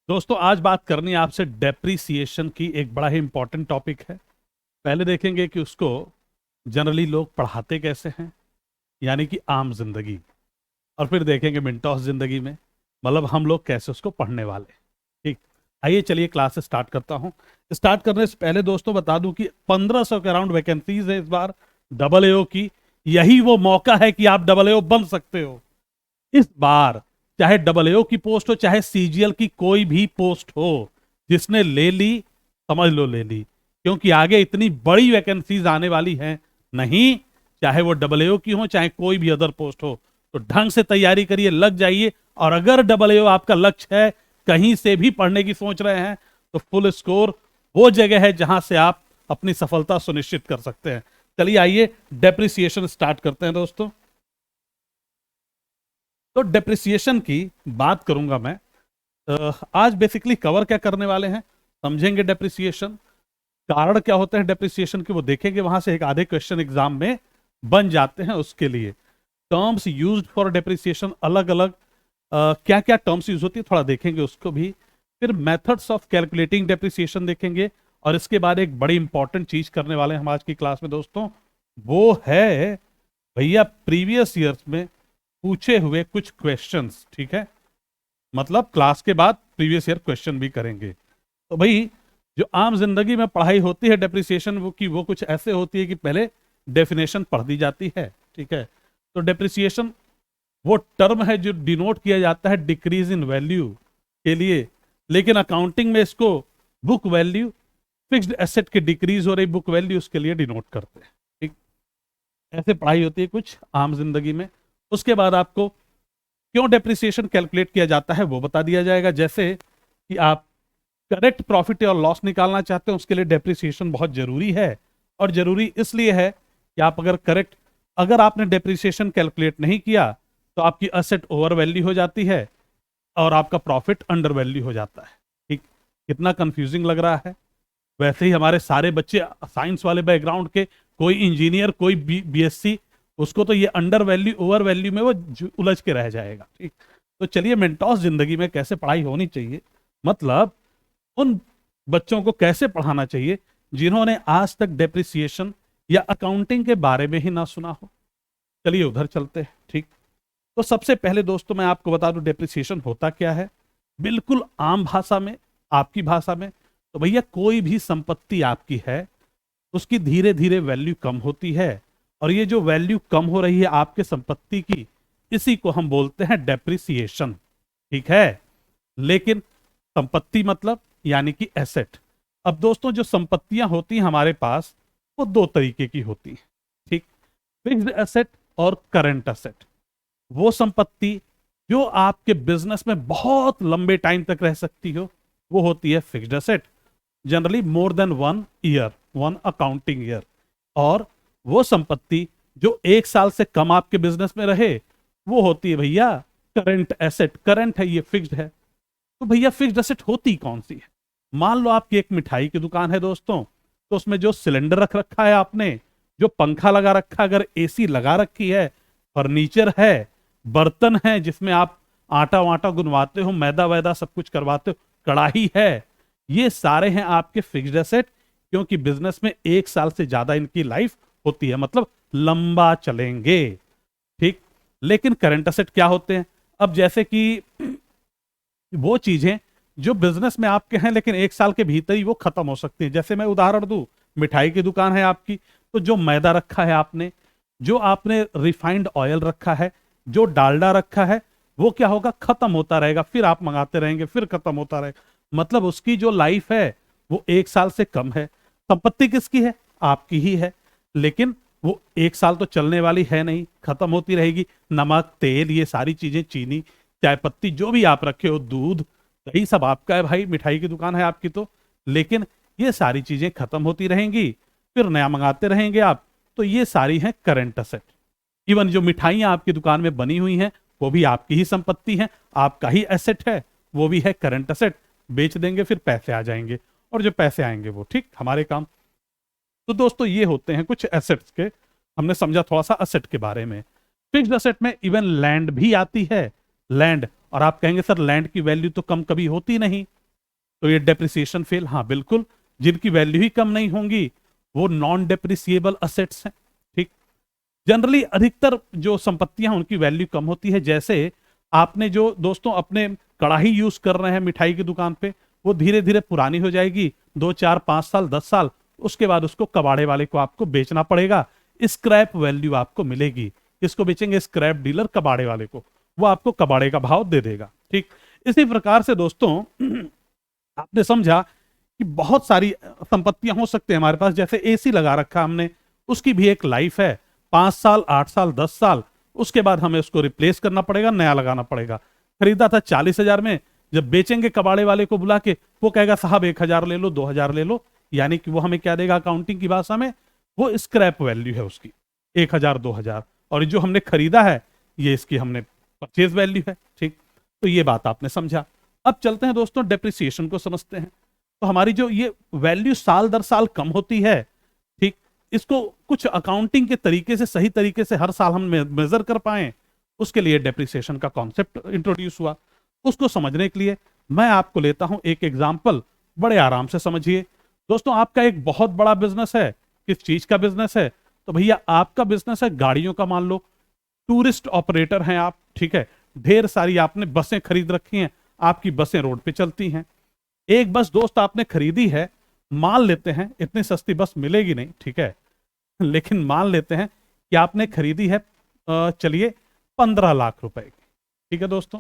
दोस्तों आज बात करनी है आपसे डेप्रिसिएशन की। एक बड़ा ही इंपॉर्टेंट टॉपिक है। पहले देखेंगे कि उसको जनरली लोग पढ़ाते कैसे हैं, यानी कि आम जिंदगी, और फिर देखेंगे मिनटॉस जिंदगी में, मतलब हम लोग कैसे उसको पढ़ने वाले। ठीक, आइए चलिए क्लास स्टार्ट करता हूं। स्टार्ट करने से पहले दोस्तों बता दूं कि 1500 के अराउंड वैकेंसीज है इस बार डबल एओ की। यही वो मौका है कि आप डबल एओ बन सकते हो इस बार। चाहे डबल एओ की पोस्ट हो, चाहे सीजीएल की कोई भी पोस्ट हो, जिसने ले ली समझ लो ले ली, क्योंकि आगे इतनी बड़ी वैकेंसीज आने वाली हैं। नहीं, चाहे वो डबल एओ की हो, चाहे कोई भी अदर पोस्ट हो, तो ढंग से तैयारी करिए, लग जाइए। और अगर डबल एओ आपका लक्ष्य है, कहीं से भी पढ़ने की सोच रहे हैं, तो फुल स्कोर वो जगह है जहां से आप अपनी सफलता सुनिश्चित कर सकते हैं। चलिए आइए डेप्रिसिएशन स्टार्ट करते हैं दोस्तों। तो डेप्रिसिएशन की बात करूंगा मैं। आज बेसिकली कवर क्या करने वाले हैं, समझेंगे डेप्रिसिएशन, कारण क्या होते हैं डेप्रिसिएशन के वो देखेंगे। वहां से एक आधे क्वेश्चन एग्जाम में बन जाते हैं उसके लिए। टर्म्स यूज्ड फॉर डेप्रिसिएशन, अलग अलग क्या क्या टर्म्स यूज होती है थोड़ा देखेंगे उसको भी। फिर मेथड्स ऑफ कैलकुलेटिंग डेप्रिसिएशन देखेंगे। और इसके बाद एक बड़ी इंपॉर्टेंट चीज करने वाले हैं हम आज की क्लास में दोस्तों, वो है भैया प्रीवियस ईयर्स में पूछे हुए कुछ क्वेश्चंस। ठीक है, मतलब क्लास के बाद प्रीवियस ईयर क्वेश्चन भी करेंगे। तो भाई जो आम जिंदगी में पढ़ाई होती है डेप्रिसिएशन वो कुछ ऐसे होती है कि पहले डेफिनेशन पढ़ दी जाती है। ठीक है, तो डेप्रिसिएशन वो टर्म है जो डिनोट किया जाता है डिक्रीज इन वैल्यू के लिए, लेकिन अकाउंटिंग में इसको बुक वैल्यू, फिक्स्ड एसेट के डिक्रीज हो रही बुक वैल्यू, उसके लिए डिनोट करते हैं। ठीक, ऐसे पढ़ाई होती है कुछ आम जिंदगी में। उसके बाद आपको क्यों डेप्रिसिएशन कैलकुलेट किया जाता है वो बता दिया जाएगा। जैसे कि आप करेक्ट प्रॉफिट और लॉस निकालना चाहते हैं, उसके लिए डेप्रिसिएशन बहुत जरूरी है। और जरूरी इसलिए है कि आप अगर आपने डेप्रिसिएशन कैलकुलेट नहीं किया तो आपकी असेट ओवर वैल्यू हो जाती है और आपका प्रॉफिट अंडर वैल्यू हो जाता है। ठीक, कितना कंफ्यूजिंग लग रहा है। वैसे ही हमारे सारे बच्चे साइंस वाले बैकग्राउंड के, कोई इंजीनियर, कोई बीएससी, उसको तो ये अंडर वैल्यू ओवर वैल्यू में वो उलझ के रह जाएगा। ठीक, तो चलिए मेंटॉस जिंदगी में कैसे पढ़ाई होनी चाहिए, मतलब उन बच्चों को कैसे पढ़ाना चाहिए जिन्होंने आज तक डेप्रिसिएशन या अकाउंटिंग के बारे में ही ना सुना हो। चलिए उधर चलते हैं। ठीक, तो सबसे पहले दोस्तों मैं आपको बता दूं डेप्रिसिएशन होता क्या है, बिल्कुल आम भाषा में, आपकी भाषा में। तो भैया कोई भी संपत्ति आपकी है, उसकी धीरे धीरे वैल्यू कम होती है, और ये जो वैल्यू कम हो रही है आपके संपत्ति की, इसी को हम बोलते हैं डेप्रिसिएशन। ठीक है, लेकिन संपत्ति मतलब यानी कि एसेट। अब दोस्तों जो संपत्तियां होती हैं हमारे पास, वो दो तरीके की होती हैं। ठीक, फिक्स्ड एसेट और करंट एसेट। वो संपत्ति जो आपके बिजनेस में बहुत लंबे टाइम तक रह सकती हो, वो होती है fixed asset, generally more than 1 year, 1 accounting year. और वो संपत्ति जो 1 साल से कम आपके बिजनेस में रहे, वो होती है भैया करंट एसेट। करंट है, ये फिक्स्ड है। तो भैया फिक्स्ड एसेट होती कौन सी है। मान लो आपकी एक मिठाई की दुकान है दोस्तों, तो उसमें जो सिलेंडर रख रखा है आपने, जो पंखा लगा रखा है, अगर एसी लगा रखी है, फर्नीचर है, बर्तन है जिसमें आप आटा वाटा गुनवाते हो, मैदा वैदा सब कुछ करवाते हो, कढ़ाई है, ये सारे हैं आपके फिक्स्ड एसेट, क्योंकि बिजनेस में 1 साल से ज्यादा इनकी लाइफ होती है, मतलब लंबा चलेंगे। ठीक, लेकिन करंट एसेट क्या होते हैं। अब जैसे कि वो चीजें जो बिजनेस में आपके हैं लेकिन 1 साल के भीतर ही वो खत्म हो सकती है। जैसे मैं उदाहरण दूं, मिठाई की दुकान है आपकी, तो जो मैदा रखा है आपने, जो आपने रिफाइंड ऑयल रखा है, जो डालडा रखा है, वो क्या होगा, खत्म होता रहेगा, फिर आप मंगाते रहेंगे, फिर खत्म होता रहेगा, मतलब उसकी जो लाइफ है वो 1 साल से कम है। संपत्ति किसकी है, आपकी ही है, लेकिन वो 1 साल तो चलने वाली है नहीं, खत्म होती रहेगी। नमक, तेल, ये सारी चीजें, चीनी, चाय पत्ती, जो भी आप रखे हो, दूध, दही, सब आपका है भाई, मिठाई की दुकान है आपकी तो, लेकिन ये सारी चीजें खत्म होती रहेंगी, फिर नया मंगाते रहेंगे आप। तो ये सारी हैं करंट एसेट। इवन जो मिठाइयां आपकी दुकान में बनी हुई हैं, वो भी आपकी ही संपत्ति है, आपका ही एसेट है, वो भी है करंट एसेट। बेच देंगे फिर पैसे आ जाएंगे, और जो पैसे आएंगे वो ठीक हमारे काम। तो दोस्तों ये होते हैं कुछ एसेट्स के, हमने समझा थोड़ा सा एसेट के बारे में। फिक्स्ड एसेट में इवन लैंड भी आती है, लैंड। और आप कहेंगे सर लैंड की वैल्यू तो कम कभी होती नहीं, तो ये डेप्रिसिएशन फेल, हाँ बिल्कुल, जिनकी वैल्यू ही कम नहीं होंगी वो नॉन डेप्रिसिएबल असेट्स हैं। ठीक, जनरली अधिकतर जो संपत्तियां उनकी वैल्यू कम होती है। जैसे आपने जो दोस्तों अपने कढ़ाई यूज कर रहे हैं मिठाई की दुकान पे, वो धीरे धीरे पुरानी हो जाएगी, 2 4 5 साल 10 साल, उसके बाद उसको कबाड़े वाले को आपको बेचना पड़ेगा, स्क्रैप वैल्यू आपको मिलेगी। किसको बेचेंगे? स्क्रैप डीलर, कबाड़े वाले को, वो आपको कबाड़े का भाव दे देगा। ठीक, इसी प्रकार से दोस्तों आपने समझा कि बहुत सारी संपत्तियां हो सकती हैं हमारे पास। जैसे एसी लगा रखा हमने, उसकी भी एक लाइफ है, 5 साल 8 साल 10 साल, उसके बाद हमें उसको रिप्लेस करना पड़ेगा, नया लगाना पड़ेगा। खरीदा था 40,000 में, जब बेचेंगे कबाड़े वाले को बुला के, वो कहेगा साहब 1,000 ले लो, 2,000 ले लो, यानी कि वो हमें क्या देगा अकाउंटिंग की भाषा में? वो स्क्रैप वैल्यू है उसकी, 1,000 2,000, और जो हमने खरीदा है ये इसकी हमने परचेज वैल्यू है। ठीक, तो ये बात आपने समझा। अब चलते हैं दोस्तों डेप्रिसिएशन को समझते हैं। तो हमारी जो ये वैल्यू साल दर साल कम होती है, ठीक, इसको कुछ अकाउंटिंग के तरीके से, सही तरीके से हर साल हम मेजर कर पाए, उसके लिए डेप्रिसिएशन का कॉन्सेप्ट इंट्रोड्यूस हुआ। उसको समझने के लिए मैं आपको लेता हूं एक एग्जांपल, बड़े आराम से समझिए। दोस्तों आपका एक बहुत बड़ा बिजनेस है, किस चीज का बिजनेस है? तो भैया आपका बिजनेस है गाड़ियों का। मान लो टूरिस्ट ऑपरेटर हैं आप, ठीक है, ढेर सारी आपने बसें खरीद रखी हैं, आपकी बसें रोड पे चलती हैं। एक बस दोस्त आपने खरीदी है, मान लेते हैं इतनी सस्ती बस मिलेगी नहीं, ठीक है, लेकिन मान लेते हैं कि आपने खरीदी है चलिए 15 लाख रुपए की। ठीक है दोस्तों,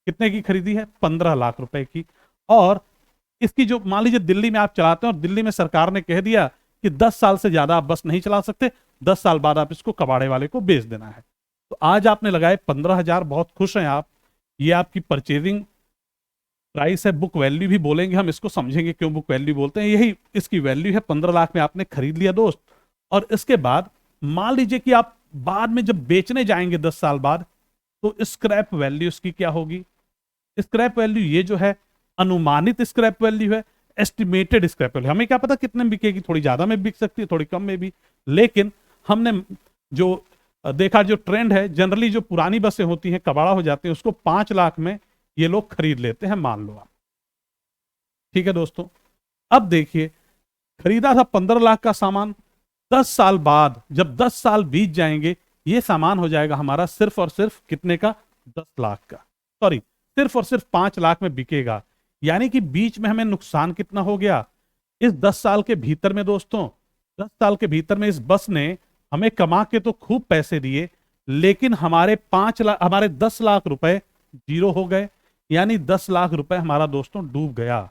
कितने की खरीदी है? 15 लाख रुपए की। और इसकी जो मान लीजिए दिल्ली में आप चलाते हैं और दिल्ली में सरकार ने कह दिया कि 10 साल से ज्यादा आप बस नहीं चला सकते, 10 साल बाद आप इसको कबाड़े वाले को बेच देना है। तो आज आपने लगाए 15,000, बहुत खुश हैं आप, ये आपकी परचेजिंग प्राइस है, बुक वैल्यू भी बोलेंगे हम इसको, समझेंगे क्यों बुक वैल्यू बोलते हैं, यही इसकी वैल्यू है। 15 लाख में आपने खरीद लिया दोस्त। और इसके बाद मान लीजिए कि आप बाद में जब बेचने जाएंगे 10 साल बाद, तो स्क्रैप वैल्यू इसकी क्या होगी? स्क्रैप वैल्यू ये जो है अनुमानित स्क्रैप वैल्यू है, एस्टिमेटेड स्क्रैप वैल्यू। हमें क्या पता कितने में बिकेगी, थोड़ी ज्यादा में बिक सकती है, थोड़ी कम में भी। लेकिन हमने जो देखा, जो ट्रेंड है, जनरली जो पुरानी बसें होती हैं कबाड़ा हो जाती है, उसको 5 लाख में ये लोग खरीद लेते हैं, मान लो आप। ठीक है दोस्तों, अब देखिए खरीदा था 15 लाख का सामान, 10 साल बाद जब 10 साल बीत जाएंगे, ये सामान हो जाएगा हमारा सिर्फ और सिर्फ कितने का? 10 लाख का। सॉरी, सिर्फ और सिर्फ 5 लाख में बिकेगा। यानी कि बीच में हमें नुकसान कितना हो गया? इस 10 साल के भीतर में दोस्तों, 10 साल के भीतर में इस बस ने हमें कमा के तो खूब पैसे दिए, लेकिन हमारे 10 लाख रुपए जीरो हो गए। यानी 10 लाख रुपए हमारा दोस्तों डूब गया।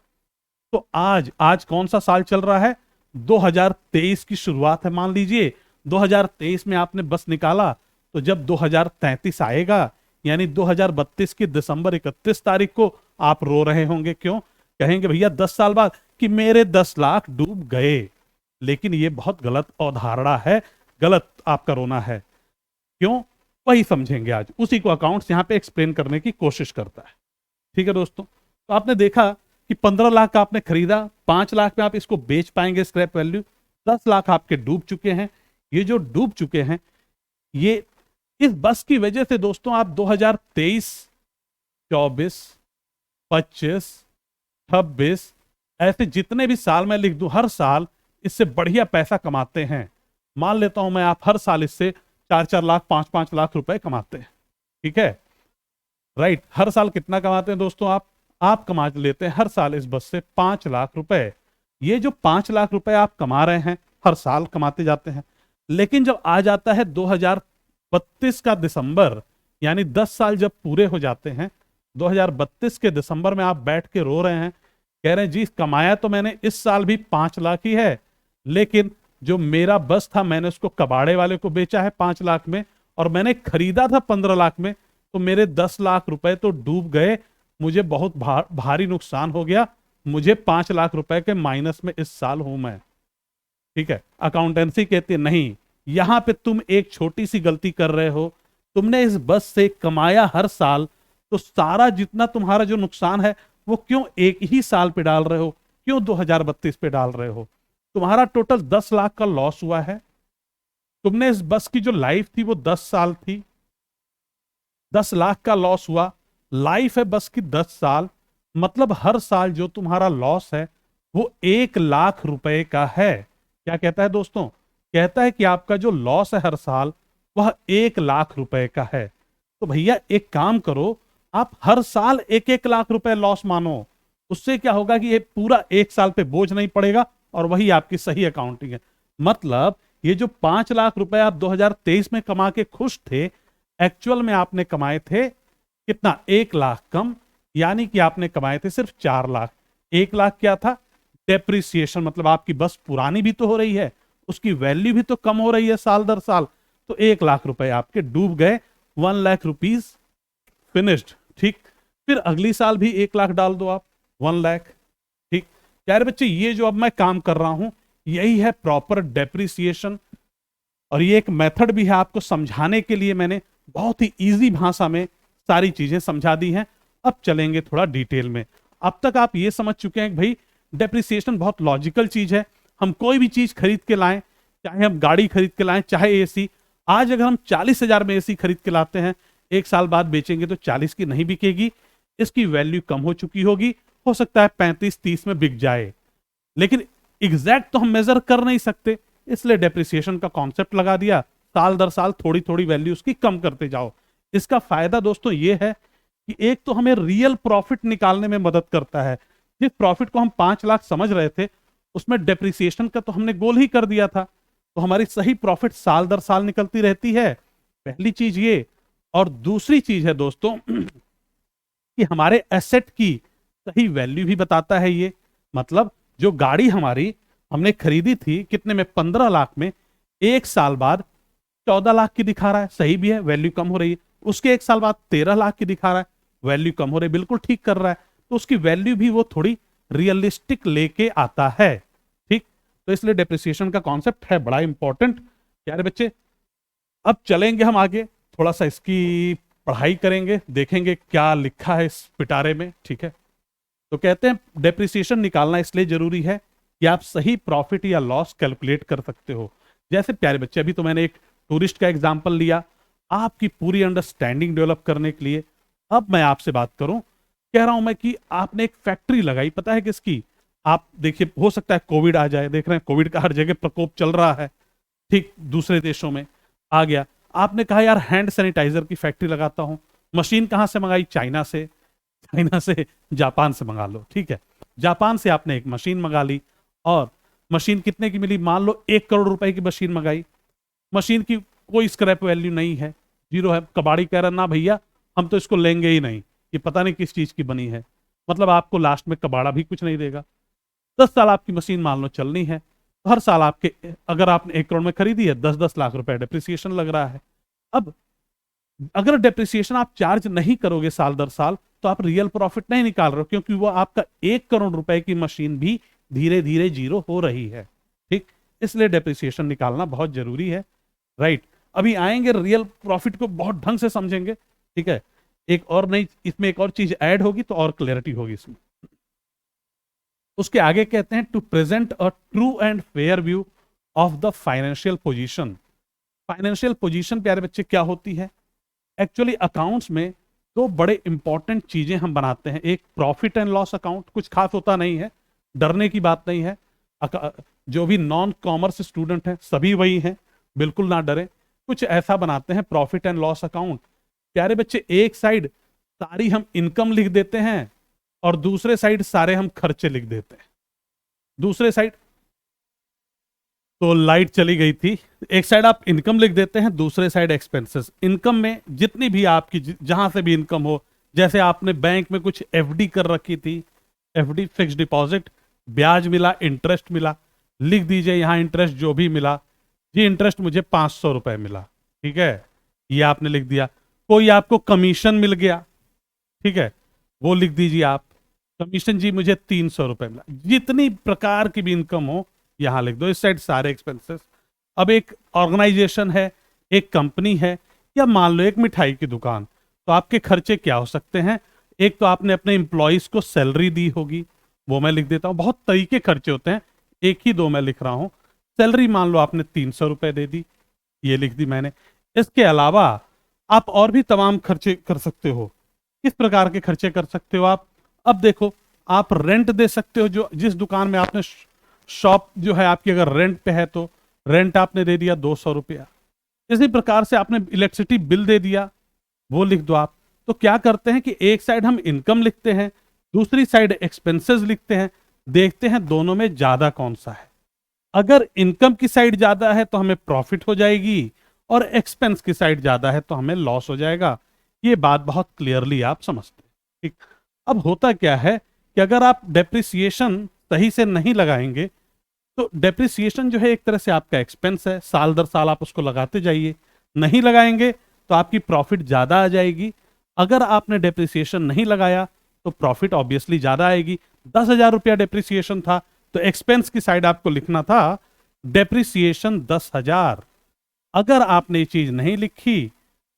तो आज कौन सा साल चल रहा है? 2023 की शुरुआत है। मान लीजिए 2023 में आपने बस निकाला, तो जब 2033 आएगा, यानी 2032 की दिसंबर 31 तारीख को आप रो रहे होंगे। क्यों? कहेंगे भैया 10 साल बाद कि मेरे 10 लाख डूब गए। लेकिन ये बहुत गलत अवधारणा है, गलत आपका रोना है। क्यों? वही समझेंगे आज, उसी को अकाउंट्स यहां पे एक्सप्लेन करने की कोशिश करता है। ठीक है दोस्तों, तो आपने देखा कि 15 लाख का आपने खरीदा, 5 लाख में आप इसको बेच पाएंगे स्क्रैप वैल्यू, 10 लाख आपके डूब चुके हैं। ये जो डूब चुके हैं, ये इस बस की वजह से दोस्तों आप 2023, 24, 25, 26, ऐसे जितने भी साल मैं लिख दूं, हर साल इससे बढ़िया पैसा कमाते हैं। मान लेता हूं मैं, आप हर साल इससे 4-4 लाख 5-5 लाख रुपए कमाते हैं। ठीक है, राइट, हर साल कितना कमाते हैं दोस्तों? आप कमा लेते हैं हर साल इस बस से 5 लाख रुपए। ये जो 5 लाख रुपए आप कमा रहे हैं, हर साल कमाते जाते हैं। लेकिन जब आ जाता है 2032 का दिसंबर, यानी 10 साल जब पूरे हो जाते हैं, 2032 के दिसंबर में आप बैठ के रो रहे हैं, कह रहे हैं जी कमाया तो मैंने इस साल भी 5 लाख ही है, लेकिन जो मेरा बस था मैंने उसको कबाड़े वाले को बेचा है 5 लाख में, और मैंने खरीदा था 15 लाख में, तो मेरे 10 लाख रुपए तो डूब गए। मुझे बहुत भारी नुकसान हो गया। मुझे 5 लाख रुपए के माइनस में इस साल हूं मैं। ठीक है, अकाउंटेंसी कहती है नहीं, यहां पे तुम एक छोटी सी गलती कर रहे हो। तुमने इस बस से कमाया हर साल, तो सारा जितना तुम्हारा जो नुकसान है वो क्यों एक ही साल पे डाल रहे हो? क्यों 2032 पे डाल रहे हो? तुम्हारा टोटल 10 लाख का लॉस हुआ है। तुमने इस बस की जो लाइफ थी वो 10 साल थी, 10 लाख का लॉस हुआ। लाइफ है बस की 10 साल, मतलब हर साल जो तुम्हारा लॉस है वो 1 लाख रुपए का है। क्या कहता है दोस्तों? कहता है कि आपका जो लॉस है हर साल वह 1 लाख रुपए का है। तो भैया एक काम करो, आप हर साल 1 1 लाख रुपए लॉस मानो। उससे क्या होगा कि ये पूरा एक साल पे बोझ नहीं पड़ेगा, और वही आपकी सही अकाउंटिंग है। मतलब ये जो 5 लाख रुपए आप 2023 में कमा के खुश थे, एक्चुअल में आपने कमाए थे कितना? 1 लाख कम। यानी कि आपने कमाए थे सिर्फ 4 लाख। 1 लाख क्या था? डेप्रिसिएशन, मतलब आपकी बस पुरानी भी तो हो रही है, उसकी वैल्यू भी तो कम हो रही है साल दर साल। तो 1 लाख रुपए आपके डूब गए। 1 लाख रुपीज फिनिश्ड। ठीक। फिर अगली साल भी 1 लाख डाल दो आप, 1 लाख। ठीक। प्यारे बच्चे, ये जो अब मैं काम कर रहा हूं यही है प्रॉपर डेप्रिसिएशन। और ये एक मेथड भी है आपको समझाने के लिए, मैंने बहुत ही इजी भाषा में सारी चीजें समझा दी हैं। अब चलेंगे थोड़ा डिटेल में। अब तक आप ये समझ चुके हैं कि भाई डेप्रिसिएशन बहुत लॉजिकल चीज है। हम कोई भी चीज खरीद के लाएं, चाहे हम गाड़ी खरीद के लाएं, चाहे एसी। आज अगर हम 40,000 में एसी खरीद के लाते हैं, एक साल बाद बेचेंगे तो 40 की नहीं बिकेगी, इसकी वैल्यू कम हो चुकी होगी। हो सकता है 35-30 में बिक जाए, लेकिन एग्जैक्ट तो हम मेजर कर नहीं सकते, इसलिए डेप्रिसिएशन का कॉन्सेप्ट लगा दिया। साल दर साल थोड़ी थोड़ी वैल्यू उसकी कम करते जाओ। इसका फायदा दोस्तों ये है कि एक तो हमें रियल प्रॉफिट निकालने में मदद करता है। जिस प्रॉफिट को हम 5 लाख समझ रहे थे, उसमें डेप्रिसिएशन का तो हमने गोल ही कर दिया था, तो हमारी सही प्रॉफिट साल दर साल निकलती रहती है। पहली चीज ये। और दूसरी चीज है दोस्तों कि हमारे एसेट की सही वैल्यू भी बताता है ये। मतलब जो गाड़ी हमारी हमने खरीदी थी कितने में? 15 लाख में, एक साल बाद 14 लाख की दिखा रहा है, सही भी है, वैल्यू कम हो रही है। उसके एक साल बाद 13 लाख की दिखा रहा है, वैल्यू कम हो रही है, बिल्कुल ठीक कर रहा है। तो उसकी वैल्यू भी वो थोड़ी रियलिस्टिक लेके आता है। ठीक। तो इसलिए डेप्रिसिएशन का कॉन्सेप्ट है बड़ा इंपॉर्टेंट प्यारे बच्चे। अब चलेंगे हम आगे, थोड़ा सा इसकी पढ़ाई करेंगे, देखेंगे क्या लिखा है इस पिटारे में। ठीक है। तो कहते हैं डेप्रिसिएशन निकालना इसलिए जरूरी है कि आप सही प्रॉफिट या लॉस कैलकुलेट कर सकते हो। जैसे प्यारे बच्चे, अभी तो मैंने एक टूरिस्ट का एग्जांपल लिया आपकी पूरी अंडरस्टैंडिंग डेवलप करने के लिए। अब मैं आपसे बात करूं, कह रहा हूं मैं कि आपने एक फैक्ट्री लगाई, पता है किसकी? आप देखिए, हो सकता है कोविड आ जाए, देख रहे हैं कोविड का हर जगह प्रकोप चल रहा है। ठीक, दूसरे देशों में आ गया। आपने कहा यार हैंड सैनिटाइजर की फैक्ट्री लगाता हूं। मशीन कहां से मंगाई? चाइना से। चाइना से, जापान से मंगा लो। ठीक है, जापान से आपने एक मशीन मंगा ली, और मशीन कितने की मिली? मान लो 1 करोड़ रुपए की मशीन मंगाई। मशीन की कोई स्क्रैप वैल्यू नहीं है, जीरो है। कबाड़ी कह रहा ना भैया, हम तो इसको लेंगे ही नहीं, ये पता नहीं किस चीज की बनी है। मतलब आपको लास्ट में कबाड़ा भी कुछ नहीं देगा। 10 साल आपकी मशीन मान लो चलनी है, तो हर साल आपके, अगर आपने 1 करोड़ में खरीदी है, 10-10 लाख रुपए डेप्रिसिएशन लग रहा है। अब अगर डेप्रिसिएशन आप चार्ज नहीं करोगे साल दर साल, तो आप रियल प्रॉफिट नहीं निकाल रहे हो, क्योंकि वो आपका 1 करोड़ रुपए की मशीन भी धीरे धीरे जीरो हो रही है। ठीक। इसलिए डेप्रिसिएशन निकालना बहुत जरूरी है। राइट। अभी आएंगे रियल प्रॉफिट को बहुत ढंग से समझेंगे। ठीक है। एक और नई इसमें एक और चीज ऐड होगी तो और क्लैरिटी होगी इसमें। उसके आगे कहते हैं to present a true and fair view of the financial position. Financial position प्यारे बच्चे क्या होती है? एक्चुअली अकाउंट्स में दो बड़े इंपॉर्टेंट चीजें हम बनाते हैं। एक प्रॉफिट एंड लॉस अकाउंट, कुछ खास होता नहीं है, डरने की बात नहीं है। जो भी नॉन कॉमर्स स्टूडेंट हैं सभी वही हैं, बिल्कुल ना डरे। कुछ ऐसा बनाते हैं प्रॉफिट एंड लॉस अकाउंट। प्यारे बच्चे, एक साइड सारी हम इनकम लिख देते हैं, और दूसरे साइड सारे हम खर्चे लिख देते हैं। दूसरे साइड तो लाइट चली गई थी। एक साइड आप इनकम लिख देते हैं, दूसरे साइड एक्सपेंसेस। इनकम में जितनी भी आपकी जहां से भी इनकम हो, जैसे आपने बैंक में कुछ एफडी कर रखी थी, एफडी फिक्स डिपॉजिट, ब्याज मिला, इंटरेस्ट मिला, लिख दीजिए यहां इंटरेस्ट जो भी मिला। जी इंटरेस्ट मुझे 500 रुपए मिला। ठीक है, ये आपने लिख दिया। कोई आपको कमीशन मिल गया, ठीक है, वो लिख दीजिए आप, कमीशन जी मुझे 300 रुपए मिला। जितनी प्रकार की भी इनकम हो यहां लिख दो। इस साइड सारे एक्सपेंसेस। अब एक ऑर्गेनाइजेशन है, एक कंपनी है, या मान लो एक मिठाई की दुकान, तो आपके खर्चे क्या हो सकते हैं? एक तो आपने अपने एम्प्लॉयज को सैलरी दी होगी, वो मैं लिख देता हूं। बहुत तरीके खर्चे होते हैं, एक ही दो मैं लिख रहा हूं। सैलरी मान लो आपने 300 रुपए दे दी, ये लिख दी मैंने। इसके अलावा आप और भी तमाम खर्चे कर सकते हो। किस प्रकार के खर्चे कर सकते हो आप? अब देखो, आप रेंट दे सकते हो, जो जिस दुकान में आपने शॉप जो है आपकी अगर रेंट पे है तो रेंट आपने दे दिया 200 रुपया। इसी प्रकार से आपने इलेक्ट्रिसिटी बिल दे दिया, वो लिख दो आप। तो क्या करते हैं कि एक साइड हम इनकम लिखते हैं, दूसरी साइड एक्सपेंसेस लिखते हैं, देखते हैं दोनों में ज्यादा कौन सा है। अगर इनकम की साइड ज्यादा है तो हमें प्रॉफिट हो जाएगी, और एक्सपेंस की साइड ज्यादा है तो हमें लॉस हो जाएगा। ये बात बहुत क्लियरली आप समझते हैं, ठीक। अब होता क्या है कि अगर आप डेप्रिसिएशन सही से नहीं लगाएंगे, तो डेप्रिसिएशन जो है एक तरह से आपका एक्सपेंस है, साल दर साल आप उसको लगाते जाइए। नहीं लगाएंगे तो आपकी प्रॉफिट ज्यादा आ जाएगी। अगर आपने डेप्रिसिएशन नहीं लगाया तो प्रॉफिट ऑब्वियसली ज्यादा आएगी। 10,000 रुपया डेप्रिसिएशन था, तो एक्सपेंस की साइड आपको लिखना था डेप्रिसिएशन 10,000। अगर आपने ये चीज नहीं लिखी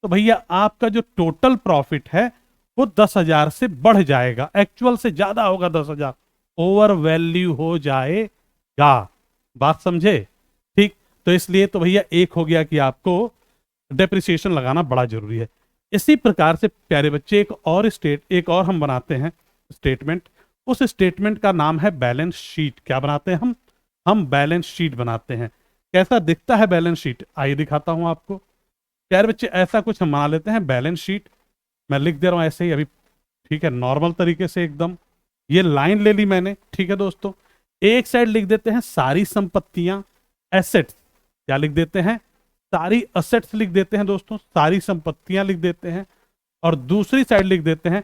तो भैया आपका जो टोटल प्रॉफिट है वो 10,000 से बढ़ जाएगा, एक्चुअल से ज्यादा होगा 10,000, ओवर वैल्यू हो जाएगा। बात समझे? ठीक। तो इसलिए तो भैया एक हो गया कि आपको डेप्रिसिएशन लगाना बड़ा जरूरी है। इसी प्रकार से प्यारे बच्चे एक और हम बनाते हैं स्टेटमेंट। उस स्टेटमेंट का नाम है बैलेंस शीट। क्या बनाते हैं हम बैलेंस शीट बनाते हैं। कैसा दिखता है बैलेंस शीट, आइए दिखाता हूं आपको। प्यारे बच्चे ऐसा कुछ हम बना लेते हैं बैलेंस शीट। मैं लिख दे रहा हूं ऐसे ही अभी, ठीक है, नॉर्मल तरीके से एकदम। ये लाइन ले ली मैंने, ठीक है दोस्तों। एक साइड लिख देते हैं सारी संपत्तियां, एसेट्स। क्या लिख देते हैं? सारी असेट्स लिख देते हैं दोस्तों, सारी संपत्तियां लिख देते हैं। और दूसरी साइड लिख देते हैं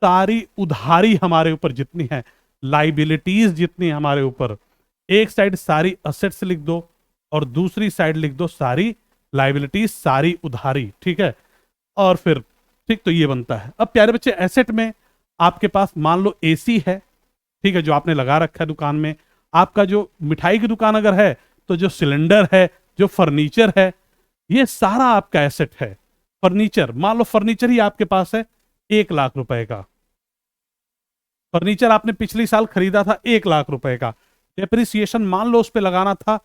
सारी उधारी हमारे ऊपर जितनी है, लाइबिलिटीज जितनी हमारे ऊपर। एक साइड सारी असेट्स लिख दो और दूसरी साइड लिख दो सारी लाइबिलिटीज, सारी उधारी, ठीक है। और फिर ठीक, तो ये बनता है। अब प्यारे बच्चे एसेट में आपके पास मान लो एसी है, ठीक है, जो आपने लगा रखा है दुकान में। आपका जो मिठाई की दुकान अगर है तो जो सिलेंडर है, जो फर्नीचर है, ये सारा आपका एसेट है। फर्नीचर, मान लो फर्नीचर ही आपके पास है 1,00,000 रुपए का। फर्नीचर आपने पिछले साल खरीदा था 1,00,000 रुपए का। डेप्रिसिएशन मान लो उस पर लगाना था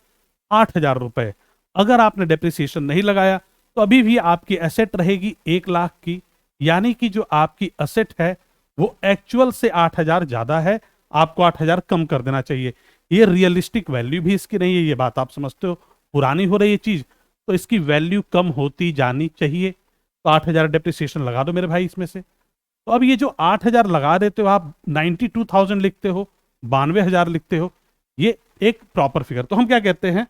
8,000 रुपए। अगर आपने डेप्रिसिएशन नहीं लगाया तो अभी भी आपकी एसेट रहेगी 1,00,000 की, यानी कि जो आपकी एसेट है वो एक्चुअल से 8,000 ज्यादा है। आपको 8,000 कम कर देना चाहिए। ये रियलिस्टिक वैल्यू भी इसकी नहीं है, ये बात आप समझते हो। पुरानी हो रही है चीज तो इसकी वैल्यू कम होती जानी चाहिए। तो 8,000 डेप्रिसिएशन लगा दो मेरे भाई इसमें से। तो अब ये जो 8,000 लगा देते हो आप, 92,000 लिखते हो, 92,000 लिखते हो, ये एक प्रॉपर फिगर। तो हम क्या कहते हैं?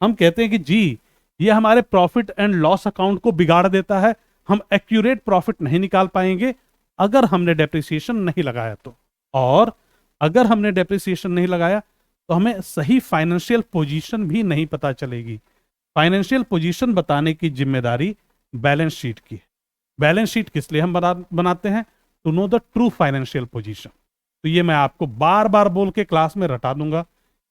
हम कहते हैं कि जी ये हमारे प्रॉफिट एंड लॉस अकाउंट को बिगाड़ देता है। हम एक्यूरेट प्रॉफिट नहीं निकाल पाएंगे अगर हमने डेप्रिसिएशन नहीं लगाया तो। और अगर हमने डेप्रिसिएशन नहीं लगाया तो हमें सही फाइनेंशियल पोजीशन भी नहीं पता चलेगी। फाइनेंशियल पोजीशन बताने की जिम्मेदारी बैलेंस शीट की है। बैलेंस शीट किस लिए हम बनाते हैं? To know the true financial position. तो ये मैं आपको बार बार बोल के क्लास में रटा दूंगा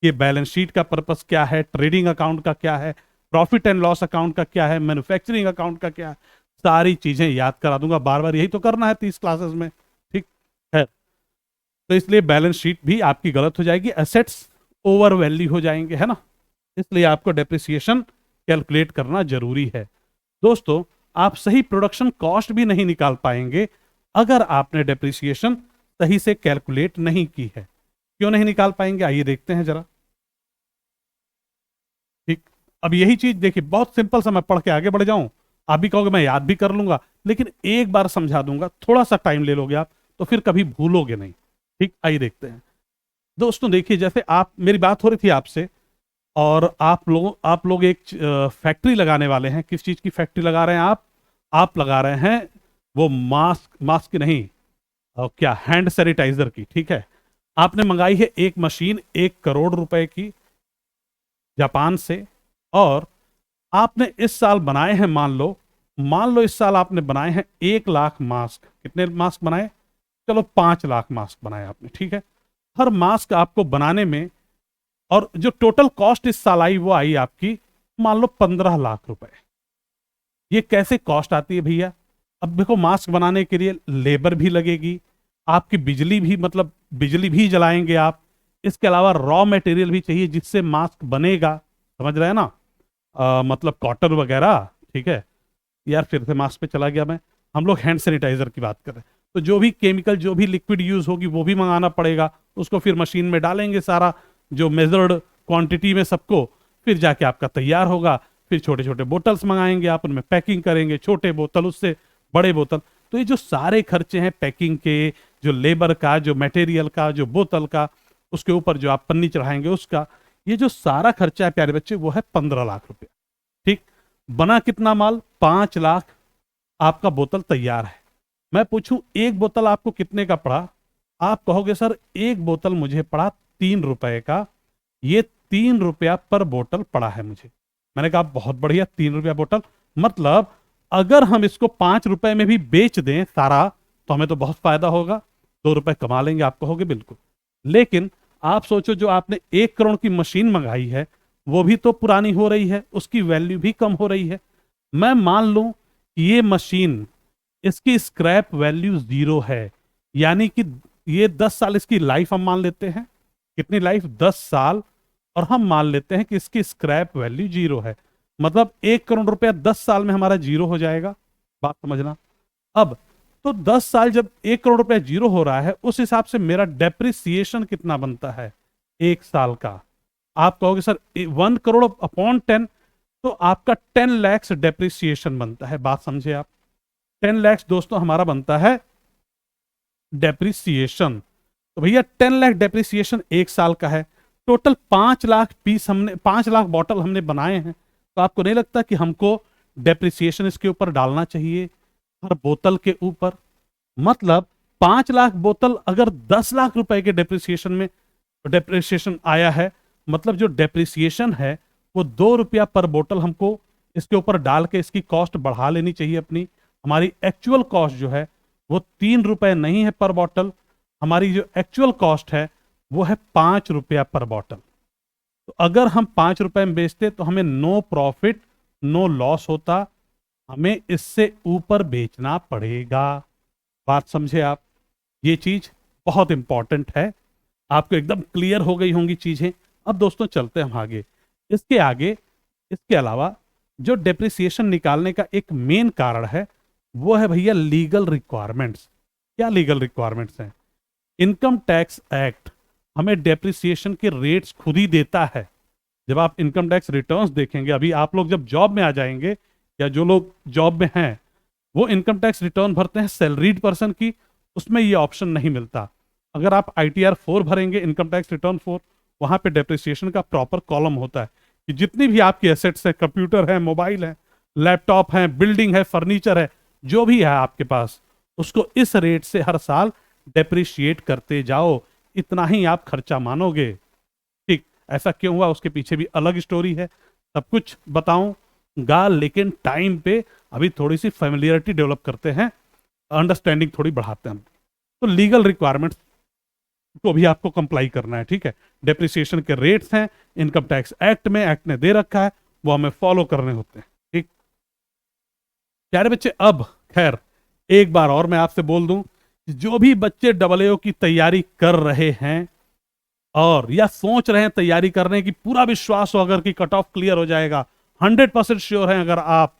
कि बैलेंस शीट का पर्पस क्या है, ट्रेडिंग अकाउंट का क्या है, प्रॉफिट एंड लॉस अकाउंट का क्या है, मैन्युफैक्चरिंग अकाउंट का क्या है, सारी चीजें याद करा दूंगा बार बार। यही तो करना है 30 क्लासेस में, ठीक है। तो इसलिए बैलेंस शीट भी आपकी गलत हो जाएगी, एसेट्स ओवर वैल्यू हो जाएंगे, है ना। इसलिए आपको डेप्रिसिएशन कैलकुलेट करना जरूरी है दोस्तों। आप सही प्रोडक्शन कॉस्ट भी नहीं निकाल पाएंगे अगर आपने डेप्रिसिएशन सही से कैलकुलेट नहीं की है। क्यों नहीं निकाल पाएंगे, आइए देखते हैं जरा। ठीक, अब यही चीज देखिए, बहुत सिंपल सा, मैं पढ़ के आगे बढ़ जाऊं, आप भी कहोगे मैं याद भी कर लूंगा, लेकिन एक बार समझा दूंगा, थोड़ा सा टाइम ले लोगे आप तो फिर कभी भूलोगे नहीं। ठीक, आइए देखते हैं दोस्तों। देखिए, जैसे आप, मेरी बात हो रही थी आपसे, और आप लोग एक फैक्ट्री लगाने वाले हैं। किस चीज की फैक्ट्री लगा रहे हैं आप लगा रहे हैं वो मास्क की नहीं, क्या, हैंड सैनिटाइजर की, ठीक है। आपने मंगाई है एक मशीन 1 करोड़ रुपए की जापान से, और आपने इस साल बनाए हैं, मान लो इस साल आपने बनाए हैं 1,00,000 मास्क। कितने मास्क बनाए? चलो 5,00,000 मास्क बनाए आपने, ठीक है। हर मास्क आपको बनाने में, और जो टोटल कॉस्ट इस साल आई वो आई आपकी मान लो 15,00,000 रुपए। ये कैसे कॉस्ट आती है भैया? अब देखो, मास्क बनाने के लिए लेबर भी लगेगी, आपकी बिजली भी, मतलब बिजली भी जलाएंगे आप, इसके अलावा रॉ मटेरियल भी चाहिए जिससे मास्क बनेगा, समझ रहे हैं ना। मतलब कॉटन वगैरह, ठीक है। यार फिर से मास्क पे चला गया मैं। हम लोग हैंड सैनिटाइजर की बात कर रहे हैं। तो जो भी केमिकल, जो भी लिक्विड यूज होगी वो भी मंगाना पड़ेगा, उसको फिर मशीन में डालेंगे सारा जो मेजर्ड क्वांटिटी में सबको, फिर जाके आपका तैयार होगा। फिर छोटे छोटे बोतल्स मंगाएंगे आप, उनमें पैकिंग करेंगे, छोटे बोतल उससे बड़े बोतल। तो ये जो सारे खर्चे हैं पैकिंग के, जो लेबर का, जो मटेरियल का, जो बोतल का, उसके ऊपर जो आप पन्नी चढ़ाएंगे उसका, ये जो सारा खर्चा है प्यारे बच्चे वो है 15 लाख रुपया। ठीक, बना कितना माल? 5 लाख आपका बोतल तैयार है। मैं पूछूं एक बोतल आपको कितने का पड़ा? आप कहोगे सर एक बोतल मुझे पड़ा 3 रुपए का, ये 3 रुपया पर बोतल पड़ा है मुझे। मैंने कहा बहुत बढ़िया, 3 रुपया बोतल, मतलब अगर हम इसको 5 रुपए में भी बेच दें सारा तो हमें तो बहुत फायदा होगा, 2 रुपए कमा लेंगे। आप कहोगे बिल्कुल, लेकिन आप सोचो जो आपने 1 करोड़ की मशीन मंगाई है वो भी तो पुरानी हो रही है, उसकी वैल्यू भी कम हो रही है। मैं मान लूं कि ये मशीन, इसकी स्क्रैप वैल्यू 0 है, यानी कि ये 10 साल इसकी लाइफ हम मान लेते हैं। कितनी लाइफ? 10 साल। और हम मान लेते हैं कि इसकी स्क्रैप वैल्यू 0 है, मतलब 1 करोड़ रुपया 10 साल में हमारा 0 हो जाएगा। बात समझना। अब तो 10 साल जब 1 करोड़ रुपया 0 हो रहा है, उस हिसाब से मेरा डेप्रिसिएशन कितना बनता है 1 साल का? आप कहोगे सर 1 करोड़ अपॉन 10, तो आपका 10 लाख डेप्रिसिएशन बनता है। बात समझे आप? 10 लाख दोस्तों हमारा बनता है डेप्रिसिएशन। तो भैया 10 लाख डेप्रिसिएशन 1 साल का है। टोटल 5 लाख पीस हमने, 5 लाख बॉटल हमने बनाए हैं, तो आपको नहीं लगता कि हमको डेप्रिसिएशन इसके ऊपर डालना चाहिए हर बोतल के ऊपर? मतलब 5 लाख बोतल अगर 10 लाख रुपए के डेप्रिसिएशन में डेप्रिसिएशन आया है, मतलब जो डेप्रिसिएशन है वो 2 रुपया पर बोतल हमको इसके ऊपर डाल के इसकी कॉस्ट बढ़ा लेनी चाहिए अपनी। हमारी एक्चुअल कॉस्ट जो है वो 3 रुपए नहीं है पर बॉटल, हमारी जो एक्चुअल कॉस्ट है वो है 5 रुपया पर बॉटल। तो अगर हम 5 रुपए में बेचते तो हमें नो प्रॉफिट नो लॉस होता, हमें इससे ऊपर बेचना पड़ेगा। बात समझे आप? ये चीज बहुत इंपॉर्टेंट है, आपको एकदम क्लियर हो गई होंगी चीजें। अब दोस्तों चलते हैं हम आगे। इसके आगे, इसके अलावा जो डेप्रिसिएशन निकालने का एक मेन कारण है वो है भैया लीगल रिक्वायरमेंट्स। क्या लीगल रिक्वायरमेंट्स हैं? इनकम टैक्स एक्ट हमें डेप्रिसिएशन के रेट्स खुद ही देता है। जब आप इनकम टैक्स रिटर्न्स देखेंगे, अभी आप लोग जब जॉब में आ जाएंगे, या जो लोग जॉब में हैं वो इनकम टैक्स रिटर्न भरते हैं सैलरीड पर्सन की, उसमें ये ऑप्शन नहीं मिलता। अगर आप ITR 4 भरेंगे, इनकम टैक्स रिटर्न 4, वहां पे डेप्रिसिएशन का प्रॉपर कॉलम होता है कि जितनी भी आपकी एसेट्स है, कंप्यूटर है, मोबाइल है, लैपटॉप है, बिल्डिंग है, फर्नीचर है, जो भी है आपके पास, उसको इस रेट से हर साल डेप्रिशिएट करते जाओ। इतना ही आप खर्चा मानोगे। ठीक, ऐसा क्यों हुआ उसके पीछे भी अलग स्टोरी है, सब कुछ बताऊंगा, लेकिन टाइम पे अभी थोड़ी सी फेमिलियरिटी डेवलप करते हैं, अंडरस्टैंडिंग थोड़ी बढ़ाते हैं हम। तो लीगल रिक्वायरमेंट्स को भी आपको कंप्लाई करना है। ठीक है, डेप्रिसिएशन के रेट्स हैं इनकम टैक्स एक्ट में, एक्ट ने दे रखा है, वो हमें फॉलो करने होते हैं। ठीक प्यारे बच्चे, अब खैर एक बार और मैं आपसे बोल दूं, जो भी बच्चे AAO की तैयारी कर रहे हैं और या सोच रहे हैं तैयारी करने की, पूरा विश्वास हो अगर कि कट ऑफ क्लियर हो जाएगा, 100% श्योर है अगर आप,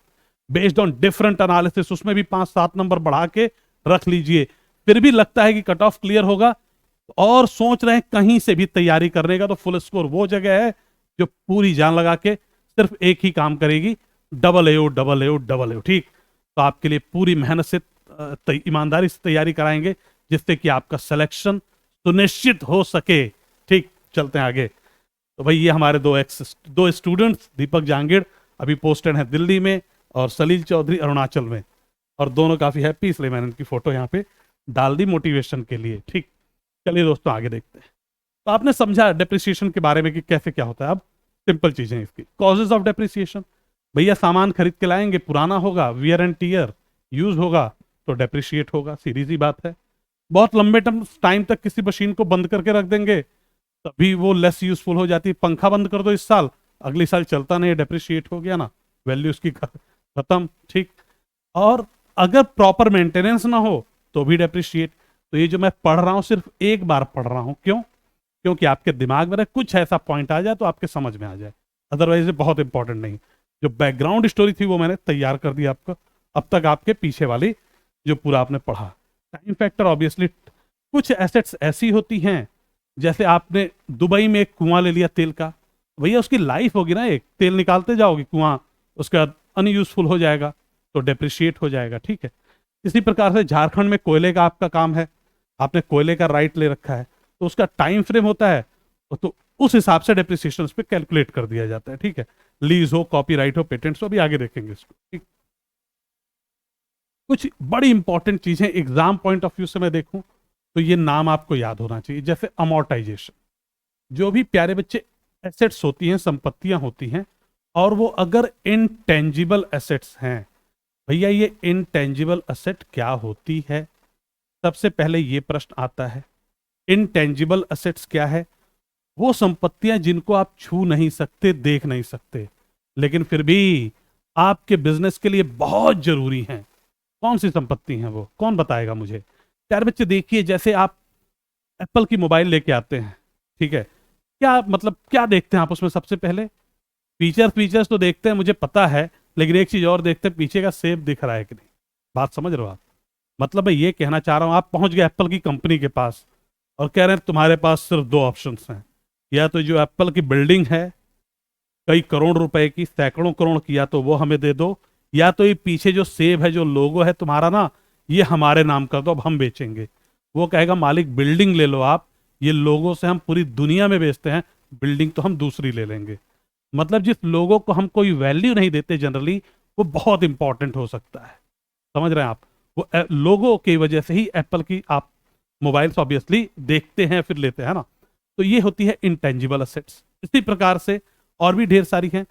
बेस्ड ऑन डिफरेंट एनालिसिस, उसमें भी 5-7 नंबर बढ़ा के रख लीजिए, फिर भी लगता है कि कट ऑफ क्लियर होगा और सोच रहे हैं कहीं से भी तैयारी करने का, तो फुल स्कोर वो जगह है जो पूरी जान लगा के सिर्फ एक ही काम करेगी, AAO AAO AAO। ठीक, तो आपके लिए पूरी मेहनत से ईमानदारी से तैयारी कराएंगे, जिससे कि आपका सिलेक्शन सुनिश्चित हो सके। ठीक, चलते हैं आगे। तो भाई ये हमारे दो स्टूडेंट्स, दीपक जहांगीर अभी पोस्टेड हैं दिल्ली में, और सलील चौधरी अरुणाचल में, और दोनों काफी हैप्पी, इसलिए मैंने इनकी फोटो यहाँ पे डाल दी मोटिवेशन के लिए। ठीक, चलिए दोस्तों आगे देखते हैं। तो आपने समझा डेप्रिसिएशन के बारे में कि कैसे क्या होता है। अब सिंपल चीजें इसकी, कॉजेज ऑफ डेप्रिसिएशन, भैया सामान खरीद के लाएंगे, पुराना होगा, वियर एंड टीयर, यूज होगा, तो डेप्रिशिएट होगा, सीधी सी बात है। बहुत लंबे टाइम तक किसी मशीन को बंद करके रख देंगे तभी वो लेस यूजफुल हो जाती है। पंखा बंद कर दो इस साल, अगले साल चलता नहीं, डेप्रिशिएट हो गया ना, वैल्यू उसकी खत्म। ठीक, और अगर प्रॉपर मेंटेनेंस ना हो तो भी डेप्रिशिएट। तो ये जो मैं पढ़ रहा हूं सिर्फ एक बार पढ़ रहा हूं, क्यों? क्योंकि आपके दिमाग में कुछ ऐसा पॉइंट आ जाए तो आपके समझ में आ जाए, अदरवाइज ये बहुत इंपॉर्टेंट नहीं। जो बैकग्राउंड स्टोरी थी वो मैंने तैयार कर दी आपको, अब तक आपके पीछे वाली जो पूरा आपने पढ़ा। टाइम फैक्टर ऑब्वियसली, कुछ एसेट्स ऐसी होती हैं, जैसे आपने दुबई में एक कुआं ले लिया तेल का, भैया उसकी लाइफ होगी ना, एक तेल निकालते जाओगे कुआं, उसके बाद अनयूजफुल हो जाएगा, तो डेप्रिशिएट हो जाएगा, ठीक है। इसी प्रकार से झारखंड में कोयले का आपका काम है, आपने कोयले का राइट ले रखा है, तो उसका टाइम फ्रेम होता है, तो उस हिसाब से डेप्रिसिएशन उस पर कैलकुलेट कर दिया जाता है, ठीक है। लीज हो, कॉपीराइट हो, पेटेंट्स हो, अभी आगे देखेंगे इसको, ठीक। कुछ बड़ी इंपॉर्टेंट चीजें एग्जाम पॉइंट ऑफ व्यू से मैं देखूं तो ये नाम आपको याद होना चाहिए, जैसे अमोर्टाइजेशन। जो भी प्यारे बच्चे एसेट्स होती हैं, संपत्तियां होती हैं, और वो अगर इनटेंजिबल एसेट्स हैं, भैया ये इनटेंजिबल एसेट क्या होती है? सबसे पहले ये प्रश्न आता है, इनटेंजिबल एसेट्स क्या है? वो संपत्तियां जिनको आप छू नहीं सकते, देख नहीं सकते, लेकिन फिर भी आपके बिजनेस के लिए बहुत जरूरी हैं। कौन सी संपत्ति हैं वो? कौन बताएगा मुझे? प्यारे बच्चे देखिए, जैसे आप एप्पल की मोबाइल लेके आते हैं, ठीक है, क्या मतलब क्या देखते हैं आप उसमें? सबसे पहले फीचर्स, फीचर्स तो देखते हैं, मुझे पता है, लेकिन एक चीज और देखते हैं, पीछे का सेब दिख रहा है कि नहीं। बात समझ रहे हो आप? मतलब मैं ये कहना चाह रहा हूं, आप पहुंच गए एप्पल की कंपनी के पास और कह रहे हैं तुम्हारे पास सिर्फ दो ऑप्शंस हैं, या तो जो एप्पल की बिल्डिंग है कई करोड़ रुपए की, सैकड़ों करोड़ की, या तो वो हमें दे दो, या तो ये पीछे जो सेब है, जो लोगो है तुम्हारा ना, ये हमारे नाम कर दो, अब हम बेचेंगे। वो कहेगा मालिक बिल्डिंग ले लो आप, ये लोगो से हम पूरी दुनिया में बेचते हैं, बिल्डिंग तो हम दूसरी ले लेंगे। मतलब जिस लोगो को हम कोई वैल्यू नहीं देते जनरली, वो बहुत इंपॉर्टेंट हो सकता है। समझ रहे हैं आप? वो लोगो की वजह से ही एप्पल की आप मोबाइल्स ऑब्वियसली देखते हैं, फिर लेते हैं ना। तो ये होती है इंटेंजिबल असेट्स। इसी प्रकार से और भी ढेर सारी हैं।